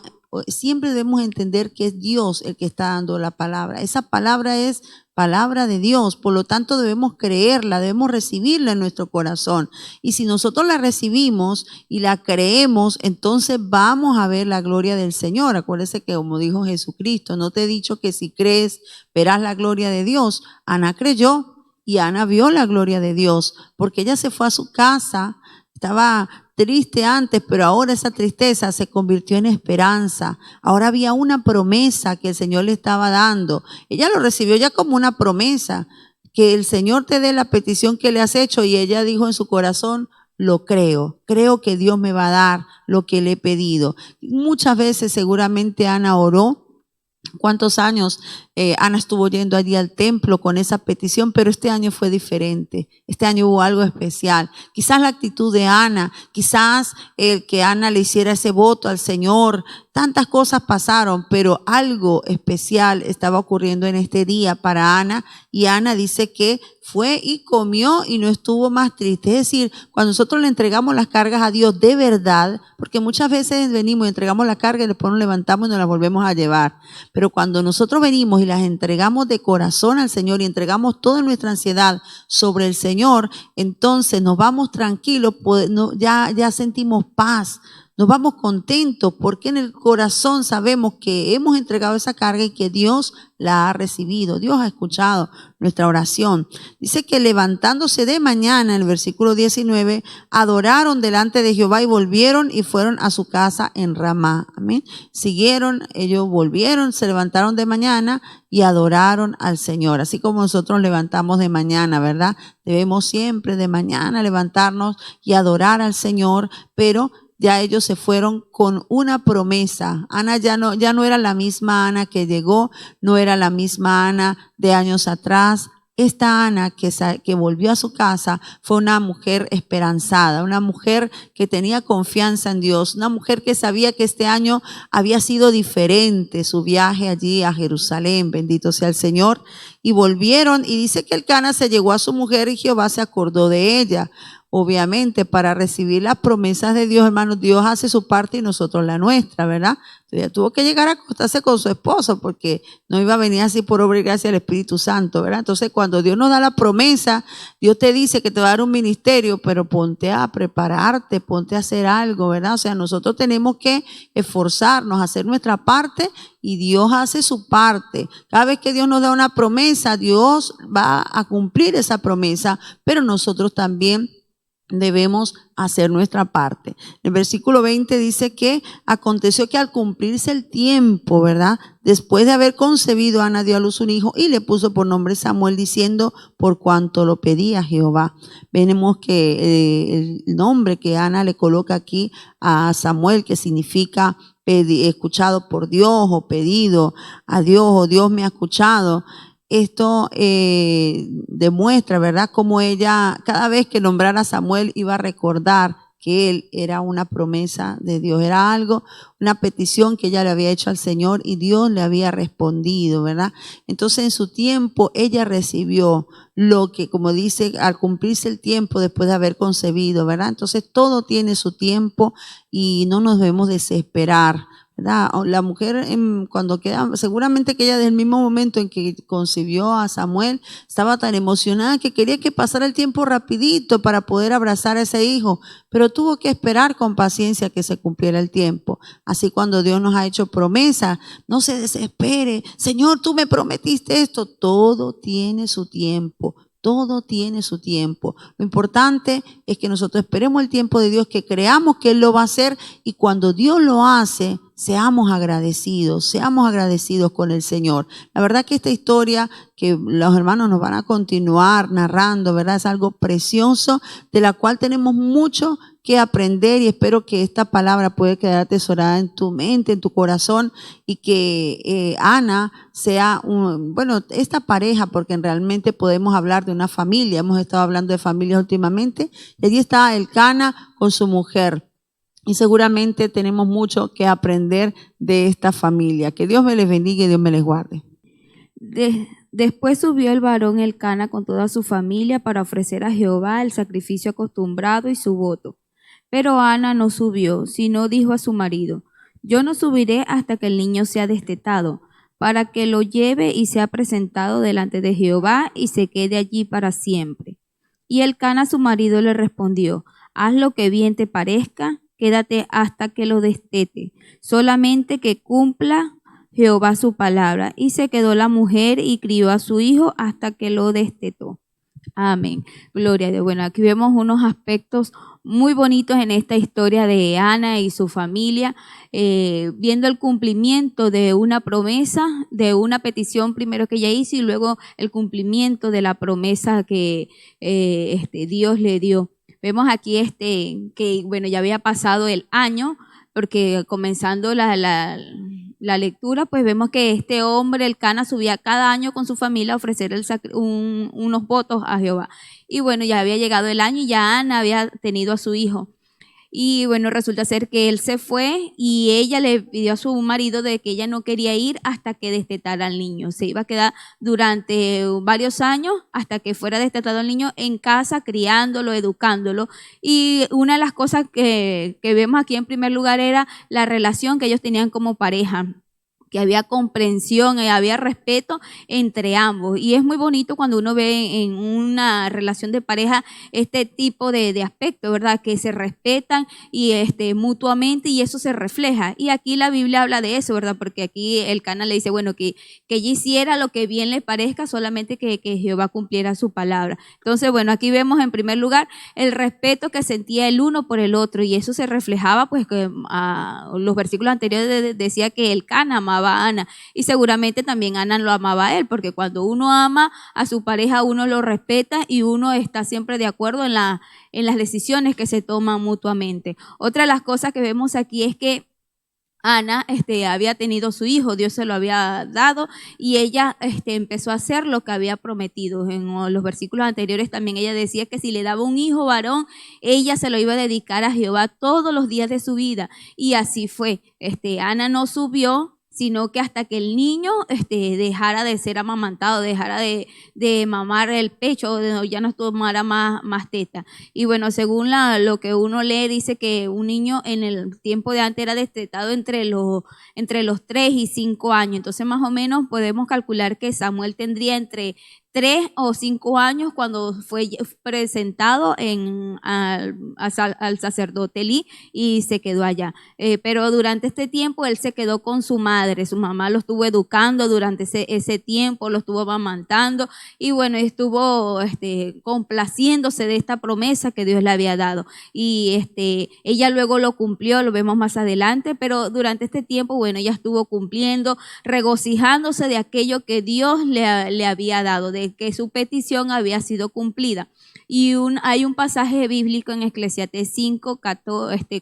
Siempre debemos entender que es Dios el que está dando la palabra. Esa palabra es palabra de Dios, por lo tanto debemos creerla, debemos recibirla en nuestro corazón. Y si nosotros la recibimos y la creemos, entonces vamos a ver la gloria del Señor. Acuérdese que, como dijo Jesucristo, no te he dicho que si crees verás la gloria de Dios. Ana creyó y Ana vio la gloria de Dios, porque ella se fue a su casa, estaba triste antes, pero ahora esa tristeza se convirtió en esperanza. Ahora había una promesa que el Señor le estaba dando. Ella lo recibió ya como una promesa, que el Señor te dé la petición que le has hecho, y ella dijo en su corazón: lo creo que Dios me va a dar lo que le he pedido. Muchas veces seguramente Ana oró. ¿Cuántos años Ana estuvo yendo allí al templo con esa petición? Pero este año fue diferente. Este año hubo algo especial. Quizás la actitud de Ana, quizás el que Ana le hiciera ese voto al Señor. Tantas cosas pasaron, pero algo especial estaba ocurriendo en este día para Ana. Y Ana dice que fue y comió y no estuvo más triste. Es decir, cuando nosotros le entregamos las cargas a Dios de verdad, porque muchas veces venimos y entregamos la carga y después nos levantamos y nos la volvemos a llevar. Pero cuando nosotros venimos y las entregamos de corazón al Señor y entregamos toda nuestra ansiedad sobre el Señor, entonces nos vamos tranquilos, ya sentimos paz. Nos vamos contentos porque en el corazón sabemos que hemos entregado esa carga y que Dios la ha recibido. Dios ha escuchado nuestra oración. Dice que levantándose de mañana, en el versículo 19, adoraron delante de Jehová y volvieron y fueron a su casa en Ramá. Amén. Siguieron, ellos volvieron, se levantaron de mañana y adoraron al Señor. Así como nosotros levantamos de mañana, ¿verdad? Debemos siempre de mañana levantarnos y adorar al Señor, pero ya ellos se fueron con una promesa. Ana ya no era la misma Ana que llegó, no era la misma Ana de años atrás. Esta Ana que volvió a su casa fue una mujer esperanzada, una mujer que tenía confianza en Dios, una mujer que sabía que este año había sido diferente su viaje allí a Jerusalén, bendito sea el Señor. Y volvieron y dice que Elcana se llegó a su mujer y Jehová se acordó de ella. Obviamente, para recibir las promesas de Dios, hermanos, Dios hace su parte y nosotros la nuestra, ¿verdad? Ella tuvo que llegar a acostarse con su esposo porque no iba a venir así por obra y gracia del Espíritu Santo, ¿verdad? Entonces, cuando Dios nos da la promesa, Dios te dice que te va a dar un ministerio, pero ponte a prepararte, ponte a hacer algo, ¿verdad? O sea, nosotros tenemos que esforzarnos, hacer nuestra parte y Dios hace su parte. Cada vez que Dios nos da una promesa, Dios va a cumplir esa promesa, pero nosotros también debemos hacer nuestra parte. El versículo 20 dice que aconteció que al cumplirse el tiempo, ¿verdad? Después de haber concebido, Ana dio a luz un hijo y le puso por nombre Samuel, diciendo, por cuanto lo pedía Jehová. Vemos que el nombre que Ana le coloca aquí a Samuel, que significa escuchado por Dios o pedido a Dios o Dios me ha escuchado. Esto demuestra, ¿verdad?, cómo ella, cada vez que nombrara a Samuel, iba a recordar que él era una promesa de Dios, era algo, una petición que ella le había hecho al Señor y Dios le había respondido, ¿verdad? Entonces en su tiempo ella recibió lo que, como dice, al cumplirse el tiempo después de haber concebido, ¿verdad? Entonces todo tiene su tiempo y no nos debemos desesperar, ¿verdad? La mujer cuando queda, seguramente que ella desde el mismo momento en que concibió a Samuel estaba tan emocionada que quería que pasara el tiempo rapidito para poder abrazar a ese hijo, pero tuvo que esperar con paciencia que se cumpliera el tiempo. Así cuando Dios nos ha hecho promesa, no se desespere, Señor, tú me prometiste esto, todo tiene su tiempo. Todo tiene su tiempo. Lo importante es que nosotros esperemos el tiempo de Dios, que creamos que Él lo va a hacer y cuando Dios lo hace, seamos agradecidos con el Señor. La verdad que esta historia que los hermanos nos van a continuar narrando, ¿verdad? Es algo precioso de la cual tenemos mucho que aprender y espero que esta palabra pueda quedar atesorada en tu mente, en tu corazón y que Ana sea esta pareja, porque realmente podemos hablar de una familia, hemos estado hablando de familias últimamente y allí está Elcana con su mujer. Y seguramente tenemos mucho que aprender de esta familia. Que Dios me les bendiga y Dios me les guarde. Después subió el varón Elcana con toda su familia para ofrecer a Jehová el sacrificio acostumbrado y su voto. Pero Ana no subió, sino dijo a su marido, yo no subiré hasta que el niño sea destetado, para que lo lleve y sea presentado delante de Jehová y se quede allí para siempre. Y Elcana su marido le respondió, haz lo que bien te parezca, quédate hasta que lo destete, solamente que cumpla Jehová su palabra. Y se quedó la mujer y crió a su hijo hasta que lo destetó. Amén. Gloria a Dios. Bueno, aquí vemos unos aspectos muy bonitos en esta historia de Ana y su familia, viendo el cumplimiento de una promesa, de una petición primero que ella hizo y luego el cumplimiento de la promesa que Dios le dio. Vemos aquí que, bueno, ya había pasado el año, porque comenzando la lectura, pues vemos que este hombre, el Cana, subía cada año con su familia a ofrecer unos votos a Jehová. Y bueno, ya había llegado el año y ya Ana había tenido a su hijo. Y bueno, resulta ser que él se fue y ella le pidió a su marido de que ella no quería ir hasta que destetara al niño. Se iba a quedar durante varios años hasta que fuera destetado el niño en casa, criándolo, educándolo. Y una de las cosas que vemos aquí en primer lugar era la relación que ellos tenían como pareja, que había comprensión, había respeto entre ambos. Y es muy bonito cuando uno ve en una relación de pareja este tipo de aspectos, ¿verdad? Que se respetan y mutuamente, y eso se refleja. Y aquí la Biblia habla de eso, ¿verdad? Porque aquí el Cana le dice, bueno, que ella hiciera lo que bien le parezca, solamente que Jehová cumpliera su palabra. Entonces, bueno, aquí vemos en primer lugar el respeto que sentía el uno por el otro, y eso se reflejaba, pues, que los versículos anteriores decía que el Cana amaba a Ana, y seguramente también Ana lo amaba a él, porque cuando uno ama a su pareja, uno lo respeta y uno está siempre de acuerdo en las decisiones que se toman mutuamente. Otra de las cosas que vemos aquí es que Ana había tenido su hijo, Dios se lo había dado, y ella empezó a hacer lo que había prometido. En los versículos anteriores también ella decía que si le daba un hijo varón, ella se lo iba a dedicar a Jehová todos los días de su vida, y así fue. Ana no subió, sino que hasta que el niño dejara de ser amamantado, dejara de mamar el pecho, ya no tomara más teta. Y bueno, según lo que uno lee, dice que un niño en el tiempo de antes era destetado entre los 3 y 5 años. Entonces, más o menos podemos calcular que Samuel tendría entre 3 o 5 años cuando fue presentado al sacerdote Elí, y se quedó allá. Pero durante este tiempo él se quedó con su madre. Su mamá lo estuvo educando durante ese tiempo, lo estuvo amamantando, y bueno, estuvo complaciéndose de esta promesa que Dios le había dado. Y ella luego lo cumplió, lo vemos más adelante, pero durante este tiempo, bueno, ella estuvo cumpliendo, regocijándose de aquello que Dios le había dado, de que su petición había sido cumplida. Y hay un pasaje bíblico en Eclesiastés 5,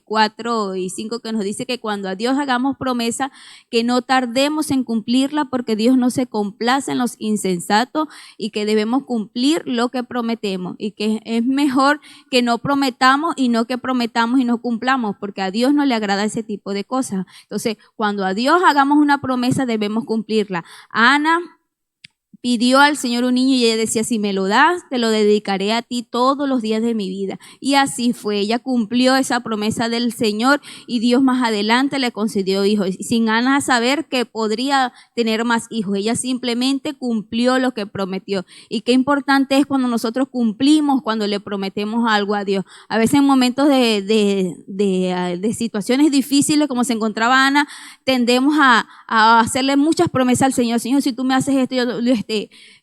4 y 5 que nos dice que cuando a Dios hagamos promesa, que no tardemos en cumplirla, porque Dios no se complace en los insensatos, y que debemos cumplir lo que prometemos, y que es mejor que no prometamos y no que prometamos y no cumplamos, porque a Dios no le agrada ese tipo de cosas. Entonces, cuando a Dios hagamos una promesa, debemos cumplirla. Ana pidió al Señor un niño y ella decía, si me lo das, te lo dedicaré a ti todos los días de mi vida. Y así fue, ella cumplió esa promesa del Señor, y Dios más adelante le concedió hijos, sin Ana saber que podría tener más hijos. Ella simplemente cumplió lo que prometió. Y qué importante es cuando nosotros cumplimos, cuando le prometemos algo a Dios. A veces en momentos de situaciones difíciles, como se encontraba Ana, tendemos a hacerle muchas promesas al Señor. Señor, si tú me haces esto,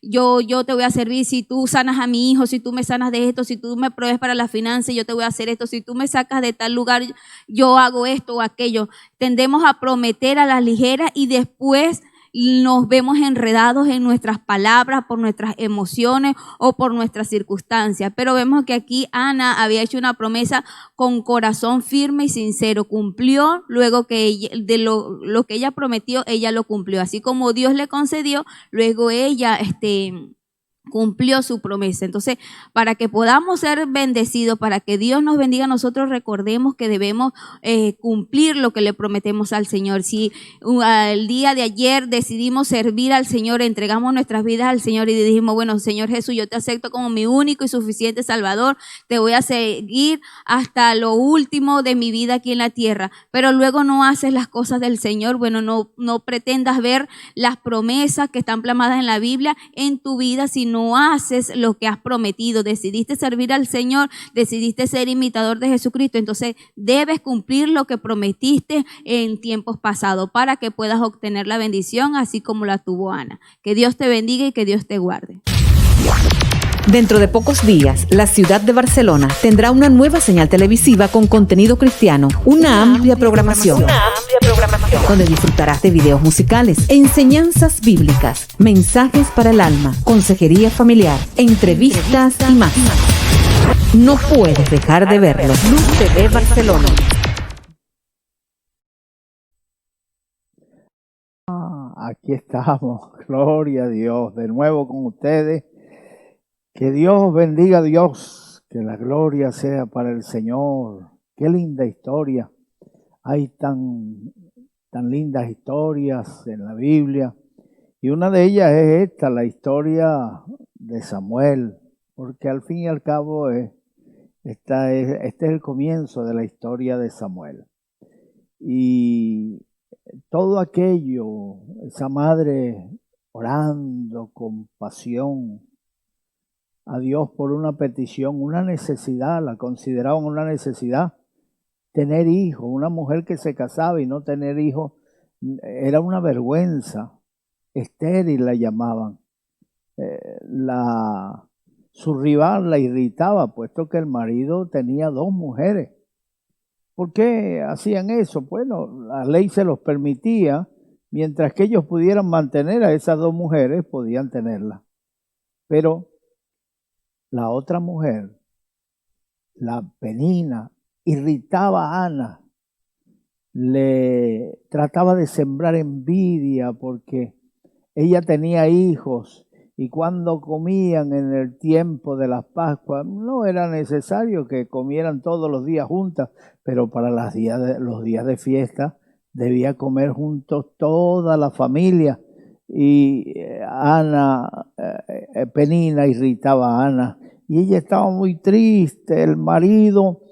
yo te voy a servir. Si tú sanas a mi hijo, si tú me sanas de esto, si tú me provees para la finanza, yo te voy a hacer esto. Si tú me sacas de tal lugar, yo hago esto o aquello. Tendemos a prometer a la ligera, y después nos vemos enredados en nuestras palabras por nuestras emociones o por nuestras circunstancias. Pero vemos que aquí Ana había hecho una promesa con corazón firme y sincero. Cumplió luego que ella, de lo que ella prometió, ella lo cumplió. Así como Dios le concedió, luego ella cumplió su promesa. Entonces, para que podamos ser bendecidos, para que Dios nos bendiga, nosotros recordemos que debemos cumplir lo que le prometemos al Señor. Si el día de ayer decidimos servir al Señor, entregamos nuestras vidas al Señor y dijimos, bueno, Señor Jesús, yo te acepto como mi único y suficiente Salvador, te voy a seguir hasta lo último de mi vida aquí en la tierra, pero luego no haces las cosas del Señor, bueno, no pretendas ver las promesas que están plasmadas en la Biblia en tu vida, sino no haces lo que has prometido. Decidiste servir al Señor, decidiste ser imitador de Jesucristo, entonces debes cumplir lo que prometiste en tiempos pasados para que puedas obtener la bendición así como la tuvo Ana. Que Dios te bendiga y que Dios te guarde. Dentro de pocos días, la ciudad de Barcelona tendrá una nueva señal televisiva con contenido cristiano, una amplia programación, donde disfrutarás de videos musicales, enseñanzas bíblicas, mensajes para el alma, consejería familiar, entrevistas y más. No puedes dejar de verlo. Luz TV Barcelona. Aquí estamos, gloria a Dios, de nuevo con ustedes. Que Dios bendiga a Dios, que la gloria sea para el Señor. Qué linda historia. Hay tan lindas historias en la Biblia. Y una de ellas es esta, la historia de Samuel, porque al fin y al cabo este es el comienzo de la historia de Samuel. Y todo aquello, esa madre orando con pasión a Dios por una petición, una necesidad, la consideraban una necesidad, tener hijos. Una mujer que se casaba y no tener hijos era una vergüenza, estéril la llamaban. Su rival la irritaba, puesto que el marido tenía 2 mujeres. ¿Por qué hacían eso? Bueno, la ley se los permitía, mientras que ellos pudieran mantener a esas 2 mujeres, podían tenerlas. Pero la otra mujer, la Penina, irritaba a Ana, le trataba de sembrar envidia porque ella tenía hijos y cuando comían en el tiempo de las Pascuas, no era necesario que comieran todos los días juntas, pero para los días de fiesta debía comer juntos toda la familia. Y Penina irritaba a Ana y ella estaba muy triste. El marido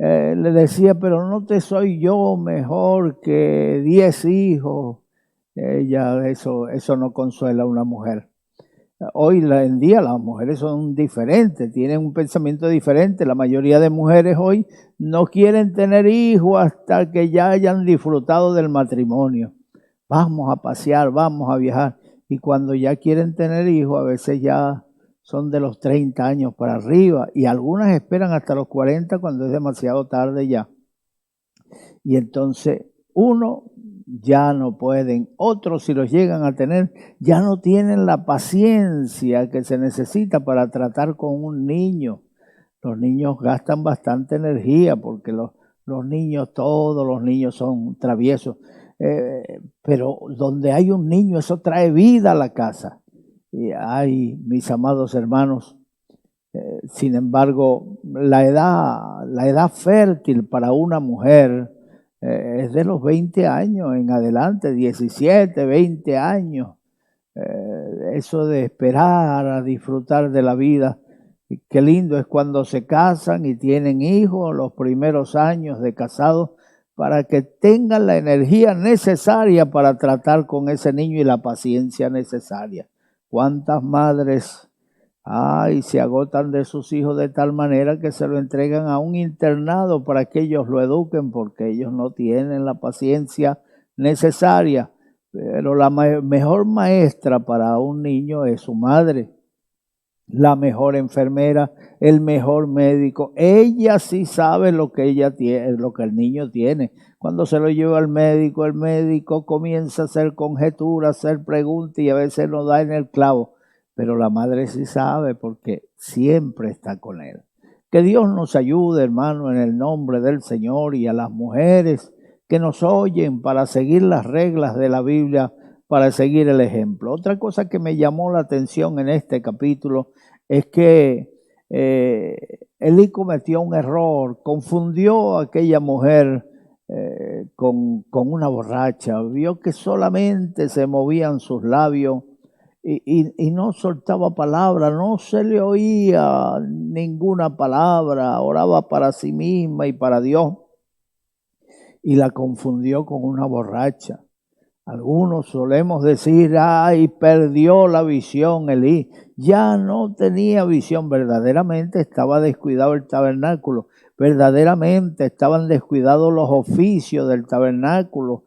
le decía, pero no te soy yo mejor que 10 hijos. Eso no consuela a una mujer. Hoy en día las mujeres son diferentes, tienen un pensamiento diferente. La mayoría de mujeres hoy no quieren tener hijos hasta que ya hayan disfrutado del matrimonio. Vamos a pasear, vamos a viajar. Y cuando ya quieren tener hijos, a veces ya son de los 30 años para arriba. Y algunas esperan hasta los 40 cuando es demasiado tarde ya. Y entonces uno ya no pueden. Otros, si los llegan a tener, ya no tienen la paciencia que se necesita para tratar con un niño. Los niños gastan bastante energía porque todos los niños son traviesos. Pero donde hay un niño, eso trae vida a la casa. Y mis amados hermanos, sin embargo, la edad fértil para una mujer es de los 20 años en adelante, 17, 20 años. Eso de esperar a disfrutar de la vida, qué lindo es cuando se casan y tienen hijos, los primeros años de casados, para que tengan la energía necesaria para tratar con ese niño y la paciencia necesaria. ¿Cuántas madres se agotan de sus hijos de tal manera que se lo entregan a un internado para que ellos lo eduquen, porque ellos no tienen la paciencia necesaria? Pero la mejor maestra para un niño es su madre, la mejor enfermera, el mejor médico. Ella sí sabe lo que ella tiene, lo que el niño tiene. Cuando se lo lleva al médico, el médico comienza a hacer conjeturas, a hacer preguntas y a veces no da en el clavo. Pero la madre sí sabe porque siempre está con él. Que Dios nos ayude, hermano, en el nombre del Señor, y a las mujeres que nos oyen para seguir las reglas de la Biblia, para seguir el ejemplo. Otra cosa que me llamó la atención en este capítulo es que Elí cometió un error, confundió a aquella mujer con una borracha, vio que solamente se movían sus labios y no soltaba palabra, no se le oía ninguna palabra, oraba para sí misma y para Dios, y la confundió con una borracha. Algunos solemos decir, perdió la visión Elí. Ya no tenía visión, verdaderamente estaba descuidado el tabernáculo, verdaderamente estaban descuidados los oficios del tabernáculo.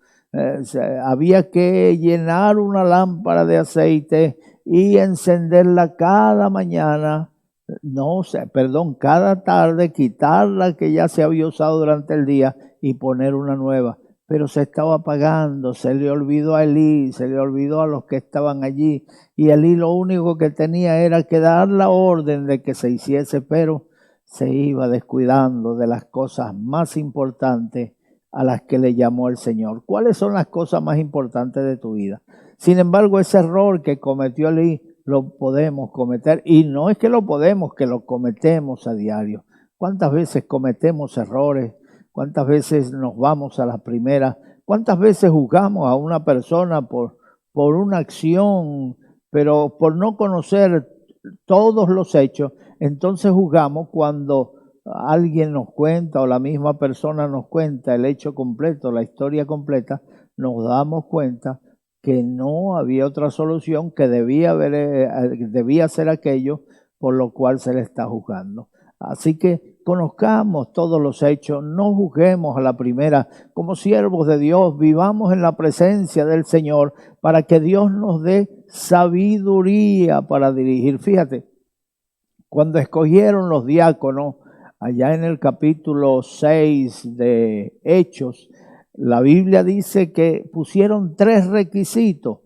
Había que llenar una lámpara de aceite y encenderla cada mañana, cada tarde, quitarla que ya se había usado durante el día y poner una nueva. Pero se estaba apagando, se le olvidó a Elí, se le olvidó a los que estaban allí, y Elí lo único que tenía era que dar la orden de que se hiciese, pero se iba descuidando de las cosas más importantes a las que le llamó el Señor. ¿Cuáles son las cosas más importantes de tu vida? Sin embargo, ese error que cometió Elí lo podemos cometer, y no es que lo podemos, que lo cometemos a diario. ¿Cuántas veces cometemos errores? ¿Cuántas veces nos vamos a la primera? ¿Cuántas veces juzgamos a una persona por una acción, pero por no conocer todos los hechos? Entonces juzgamos cuando alguien nos cuenta o la misma persona nos cuenta el hecho completo, la historia completa, nos damos cuenta que no había otra solución, que debía ser aquello por lo cual se le está juzgando. Así que conozcamos todos los hechos, no juzguemos a la primera. Como siervos de Dios, vivamos en la presencia del Señor para que Dios nos dé sabiduría para dirigir. Fíjate, cuando escogieron los diáconos, allá en el capítulo 6 de Hechos, la Biblia dice que pusieron 3 requisitos: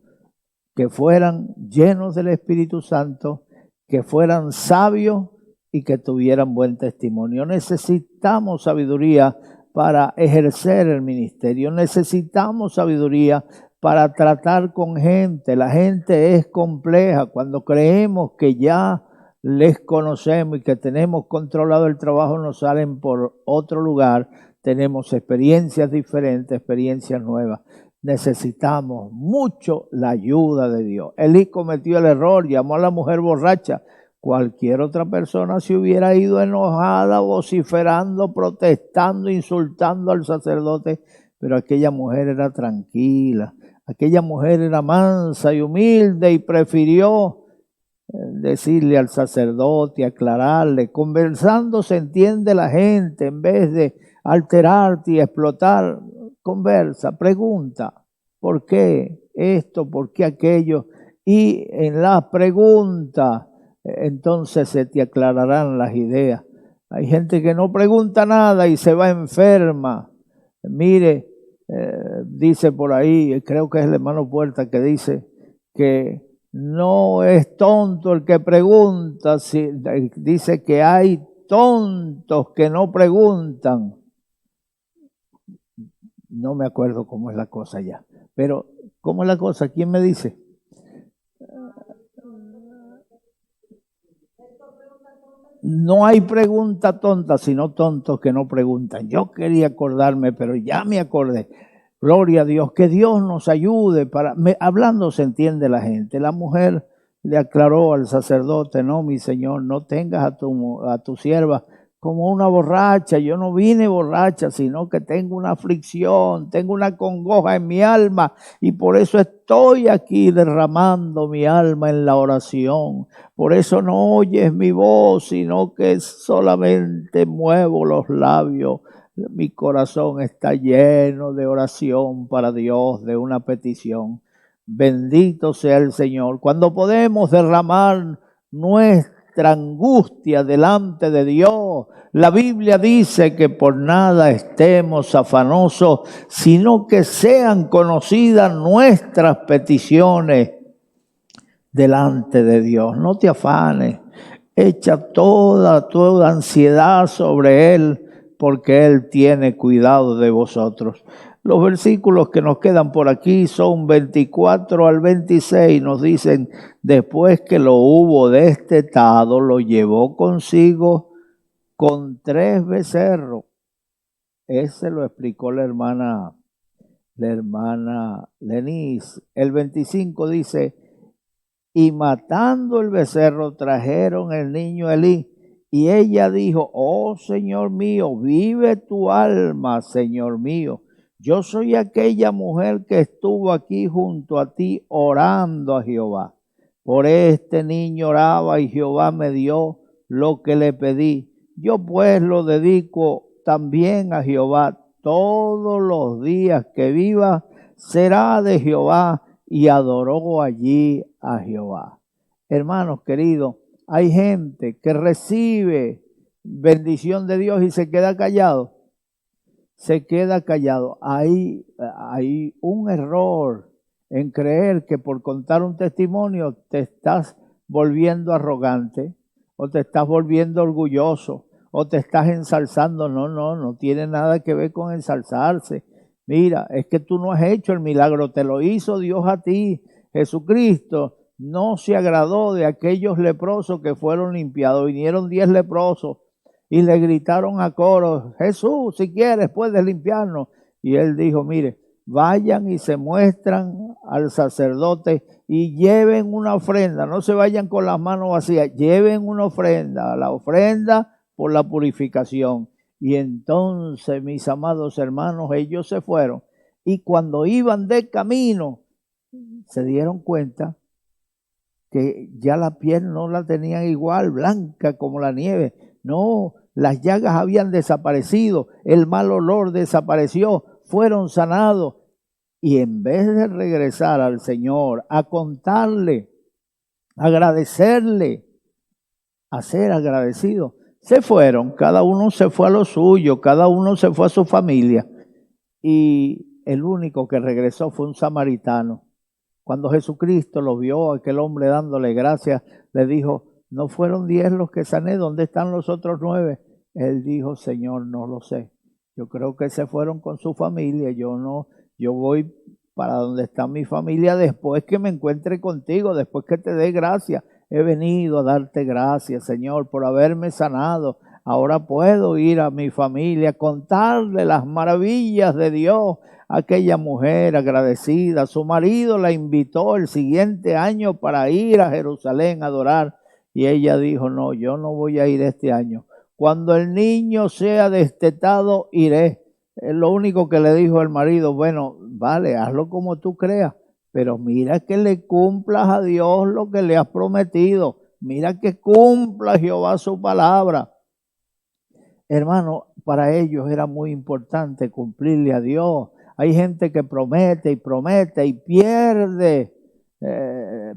que fueran llenos del Espíritu Santo, que fueran sabios y que tuvieran buen testimonio. Necesitamos sabiduría para ejercer el ministerio, necesitamos sabiduría para tratar con gente. La gente es compleja. Cuando creemos que ya les conocemos y que tenemos controlado el trabajo, nos salen por otro lugar. Tenemos experiencias diferentes, experiencias nuevas. Necesitamos mucho la ayuda de Dios. Elí cometió el error, llamó a la mujer borracha. Cualquier otra persona se hubiera ido enojada, vociferando, protestando, insultando al sacerdote, pero aquella mujer era tranquila, aquella mujer era mansa y humilde y prefirió decirle al sacerdote, aclararle. Conversando se entiende la gente, en vez de alterarte y explotar. Conversa, pregunta, ¿por qué esto? ¿Por qué aquello? Y en la pregunta, entonces se te aclararán las ideas. Hay gente que no pregunta nada y se va enferma. Mire, dice por ahí, creo que es el hermano Puerta que dice que no es tonto el que pregunta, dice que hay tontos que no preguntan. No me acuerdo cómo es la cosa ya, pero ¿cómo es la cosa? ¿Quién me dice? No hay pregunta tonta, sino tontos que no preguntan. Yo quería acordarme, pero ya me acordé. Gloria a Dios, que Dios nos ayude. Hablando se entiende la gente. La mujer le aclaró al sacerdote: no, mi señor, no tengas a tu sierva como una borracha. Yo no vine borracha, sino que tengo una aflicción, tengo una congoja en mi alma, y por eso estoy aquí derramando mi alma en la oración. Por eso no oyes mi voz, sino que solamente muevo los labios. Mi corazón está lleno de oración para Dios, de una petición. Bendito sea el Señor. Cuando podemos derramar nuestra angustia delante de Dios, la Biblia dice que por nada estemos afanosos, sino que sean conocidas nuestras peticiones delante de Dios. No te afanes, echa toda ansiedad sobre Él, porque Él tiene cuidado de vosotros. Los versículos que nos quedan por aquí son 24 al 26. Nos dicen: después que lo hubo destetado, lo llevó consigo con 3 becerros. Ese lo explicó la hermana Lenís. El 25 dice: y matando el becerro, trajeron el niño a Elí. Y ella dijo: oh Señor mío, vive tu alma, Señor mío. Yo soy aquella mujer que estuvo aquí junto a ti orando a Jehová. Por este niño oraba y Jehová me dio lo que le pedí. Yo pues lo dedico también a Jehová. Todos los días que viva será de Jehová. Y adoró allí a Jehová. Hermanos queridos, hay gente que recibe bendición de Dios y se queda callado. Se queda callado. Hay un error en creer que por contar un testimonio te estás volviendo arrogante, o te estás volviendo orgulloso, o te estás ensalzando. No, no tiene nada que ver con ensalzarse. Mira, es que tú no has hecho el milagro, te lo hizo Dios a ti. Jesucristo no se agradó de aquellos leprosos que fueron limpiados. Vinieron 10 leprosos y le gritaron a coro: Jesús, si quieres puedes limpiarnos. Y él dijo: mire, vayan y se muestran al sacerdote y lleven una ofrenda. No se vayan con las manos vacías, lleven una ofrenda, la ofrenda por la purificación. Y entonces, mis amados hermanos, ellos se fueron. Y cuando iban de camino, se dieron cuenta que ya la piel no la tenían igual, blanca como la nieve. No, las llagas habían desaparecido, el mal olor desapareció, fueron sanados. Y en vez de regresar al Señor, a contarle, agradecerle, a ser agradecidos, se fueron, cada uno se fue a lo suyo, cada uno se fue a su familia. Y el único que regresó fue un samaritano. Cuando Jesucristo lo vio, aquel hombre dándole gracias, le dijo: ¿no fueron 10 los que sané? ¿Dónde están los otros 9? Él dijo: Señor, no lo sé. Yo creo que se fueron con su familia. Yo voy para donde está mi familia después que me encuentre contigo, después que te dé gracias. He venido a darte gracias, Señor, por haberme sanado. Ahora puedo ir a mi familia, contarle las maravillas de Dios. Aquella mujer agradecida, su marido la invitó el siguiente año para ir a Jerusalén a adorar. Y ella dijo: no, yo no voy a ir este año. Cuando el niño sea destetado, iré. Lo único que le dijo el marido: bueno, vale, hazlo como tú creas, pero mira que le cumplas a Dios lo que le has prometido. Mira que cumpla Jehová su palabra. Hermano, para ellos era muy importante cumplirle a Dios. Hay gente que promete y pierde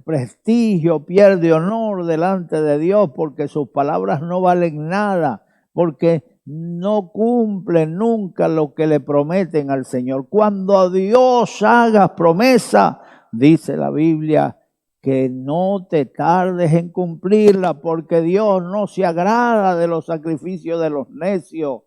prestigio, pierde honor delante de Dios porque sus palabras no valen nada, porque no cumplen nunca lo que le prometen al Señor. Cuando a Dios hagas promesa, dice la Biblia, que no te tardes en cumplirla, porque Dios no se agrada de los sacrificios de los necios.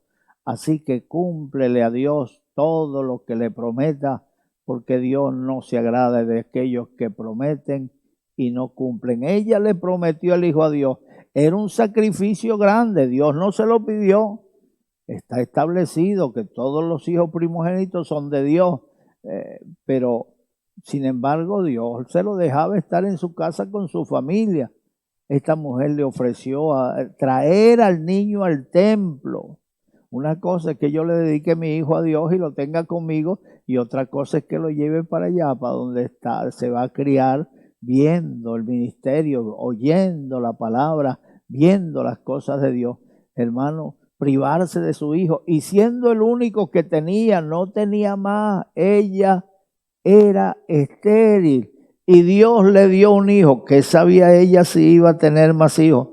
Así que cúmplele a Dios todo lo que le prometa, porque Dios no se agrada de aquellos que prometen y no cumplen. Ella le prometió el hijo a Dios. Era un sacrificio grande, Dios no se lo pidió. Está establecido que todos los hijos primogénitos son de Dios, pero sin embargo Dios se lo dejaba estar en su casa con su familia. Esta mujer le ofreció traer al niño al templo. Una cosa es que yo le dedique a mi hijo a Dios y lo tenga conmigo, y otra cosa es que lo lleve para allá, para donde está, se va a criar viendo el ministerio, oyendo la palabra, viendo las cosas de Dios. Hermano, privarse de su hijo, y siendo el único que tenía, no tenía más. Ella era estéril y Dios le dio un hijo. ¿Qué sabía ella si iba a tener más hijos?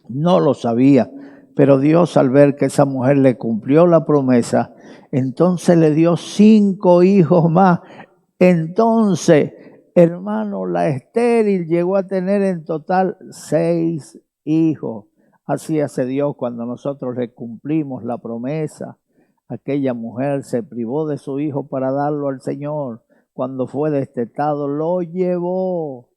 No lo sabía. Pero Dios, al ver que esa mujer le cumplió la promesa, entonces le dio 5 hijos más. Entonces, hermano, la estéril llegó a tener en total 6 hijos. Así hace Dios cuando nosotros le cumplimos la promesa. Aquella mujer se privó de su hijo para darlo al Señor. Cuando fue destetado, lo llevó.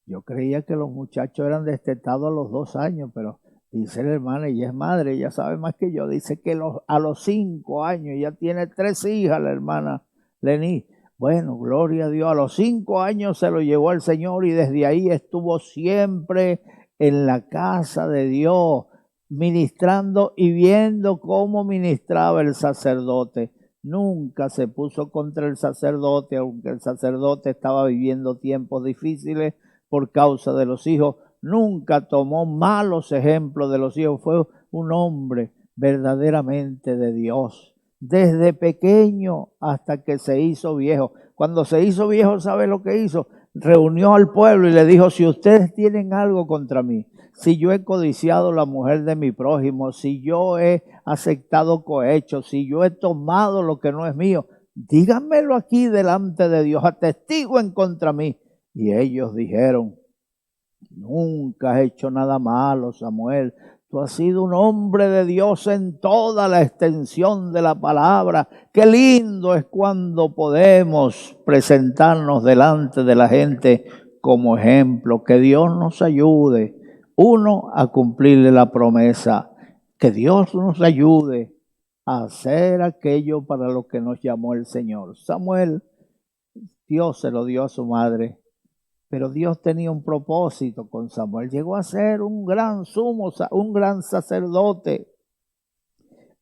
Yo creía que los muchachos eran destetados a los 2 años, pero dice la hermana, ella es madre, ella sabe más que yo, dice que a los 5 años ya tiene 3 hijas la hermana Lení. Bueno, gloria a Dios, a los 5 años se lo llevó al Señor y desde ahí estuvo siempre en la casa de Dios, ministrando y viendo cómo ministraba el sacerdote. Nunca se puso contra el sacerdote, aunque el sacerdote estaba viviendo tiempos difíciles por causa de los hijos. Nunca tomó malos ejemplos de los hijos. Fue un hombre verdaderamente de Dios, desde pequeño hasta que se hizo viejo. Cuando se hizo viejo, ¿sabe lo que hizo? Reunió al pueblo y le dijo: si ustedes tienen algo contra mí, si yo he codiciado la mujer de mi prójimo, si yo he aceptado cohecho, si yo he tomado lo que no es mío, díganmelo aquí delante de Dios, atestiguen contra mí. Y ellos dijeron: nunca has hecho nada malo, Samuel. Tú has sido un hombre de Dios en toda la extensión de la palabra. Qué lindo es cuando podemos presentarnos delante de la gente como ejemplo. Que Dios nos ayude, uno, a cumplirle la promesa. Que Dios nos ayude a hacer aquello para lo que nos llamó el Señor. Samuel, Dios se lo dio a su madre, pero Dios tenía un propósito con Samuel. Llegó a ser un gran un gran sacerdote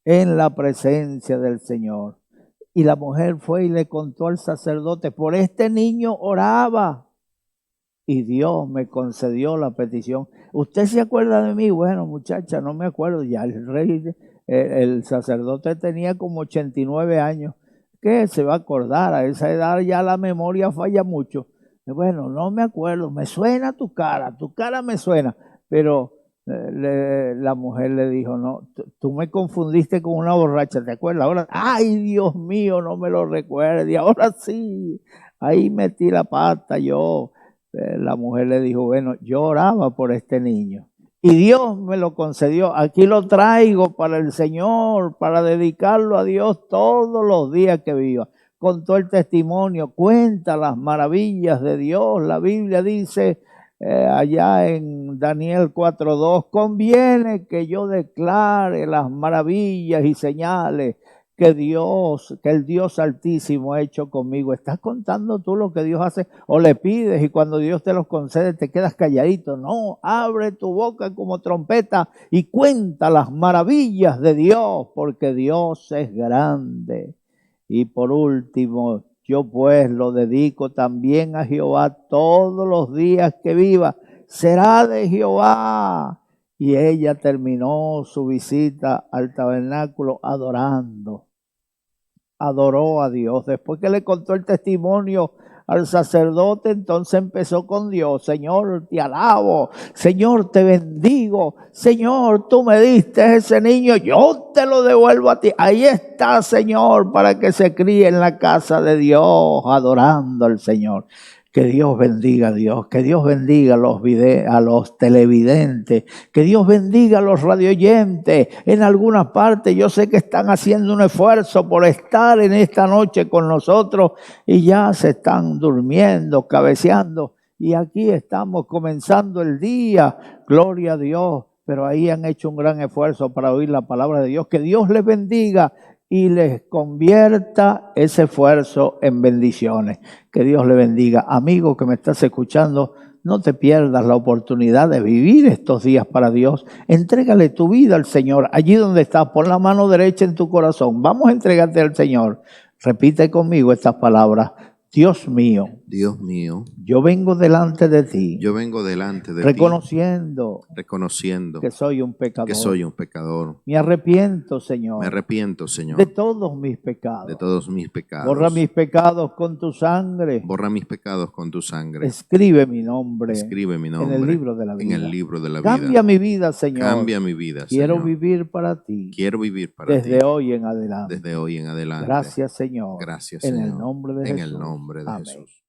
en la presencia del Señor. Y la mujer fue y le contó al sacerdote: por este niño oraba y Dios me concedió la petición. ¿Usted se acuerda de mí? Bueno, muchacha, no me acuerdo. Ya el sacerdote tenía como 89 años. ¿Qué se va a acordar? A esa edad ya la memoria falla mucho. Bueno, no me acuerdo, me suena tu cara me suena. Pero la mujer le dijo: no, tú me confundiste con una borracha, ¿te acuerdas? Ahora, ay, Dios mío, no me lo recuerde. Ahora sí, ahí metí la pata yo. La mujer le dijo: bueno, yo oraba por este niño y Dios me lo concedió. Aquí lo traigo para el Señor, para dedicarlo a Dios todos los días que viva. Contó el testimonio, cuenta las maravillas de Dios. La Biblia dice allá en Daniel 4:2, conviene que yo declare las maravillas y señales que el Dios Altísimo ha hecho conmigo. ¿Estás contando tú lo que Dios hace o le pides y cuando Dios te los concede te quedas calladito? No, abre tu boca como trompeta y cuenta las maravillas de Dios, porque Dios es grande. Y por último, yo pues lo dedico también a Jehová todos los días que viva. Será de Jehová. Y ella terminó su visita al tabernáculo adoró a Dios. Después que le contó el testimonio al sacerdote, entonces empezó con Dios: Señor, te alabo, Señor, te bendigo, Señor, tú me diste ese niño, yo te lo devuelvo a ti. Ahí está, Señor, para que se críe en la casa de Dios, adorando al Señor. Que Dios bendiga a Dios, que Dios bendiga a los televidentes, que Dios bendiga a los radioyentes. En algunas partes yo sé que están haciendo un esfuerzo por estar en esta noche con nosotros y ya se están durmiendo, cabeceando. Y aquí estamos comenzando el día, gloria a Dios, pero ahí han hecho un gran esfuerzo para oír la palabra de Dios. Que Dios les bendiga y les convierta ese esfuerzo en bendiciones. Que Dios le bendiga. Amigo que me estás escuchando, no te pierdas la oportunidad de vivir estos días para Dios. Entrégale tu vida al Señor. Allí donde estás, pon la mano derecha en tu corazón. Vamos a entregarte al Señor. Repite conmigo estas palabras: Dios mío, yo vengo delante de ti. Yo vengo delante de reconociendo ti, reconociendo que soy un pecador. Me arrepiento, Señor. De todos mis pecados. Borra mis pecados con tu sangre. Escribe mi nombre. En el libro de la vida. Cambia mi vida, Señor. Quiero vivir para ti. Desde hoy en adelante. Gracias, Señor. Gracias, en Señor. el nombre de Jesús. En el nombre de Amén. Jesús.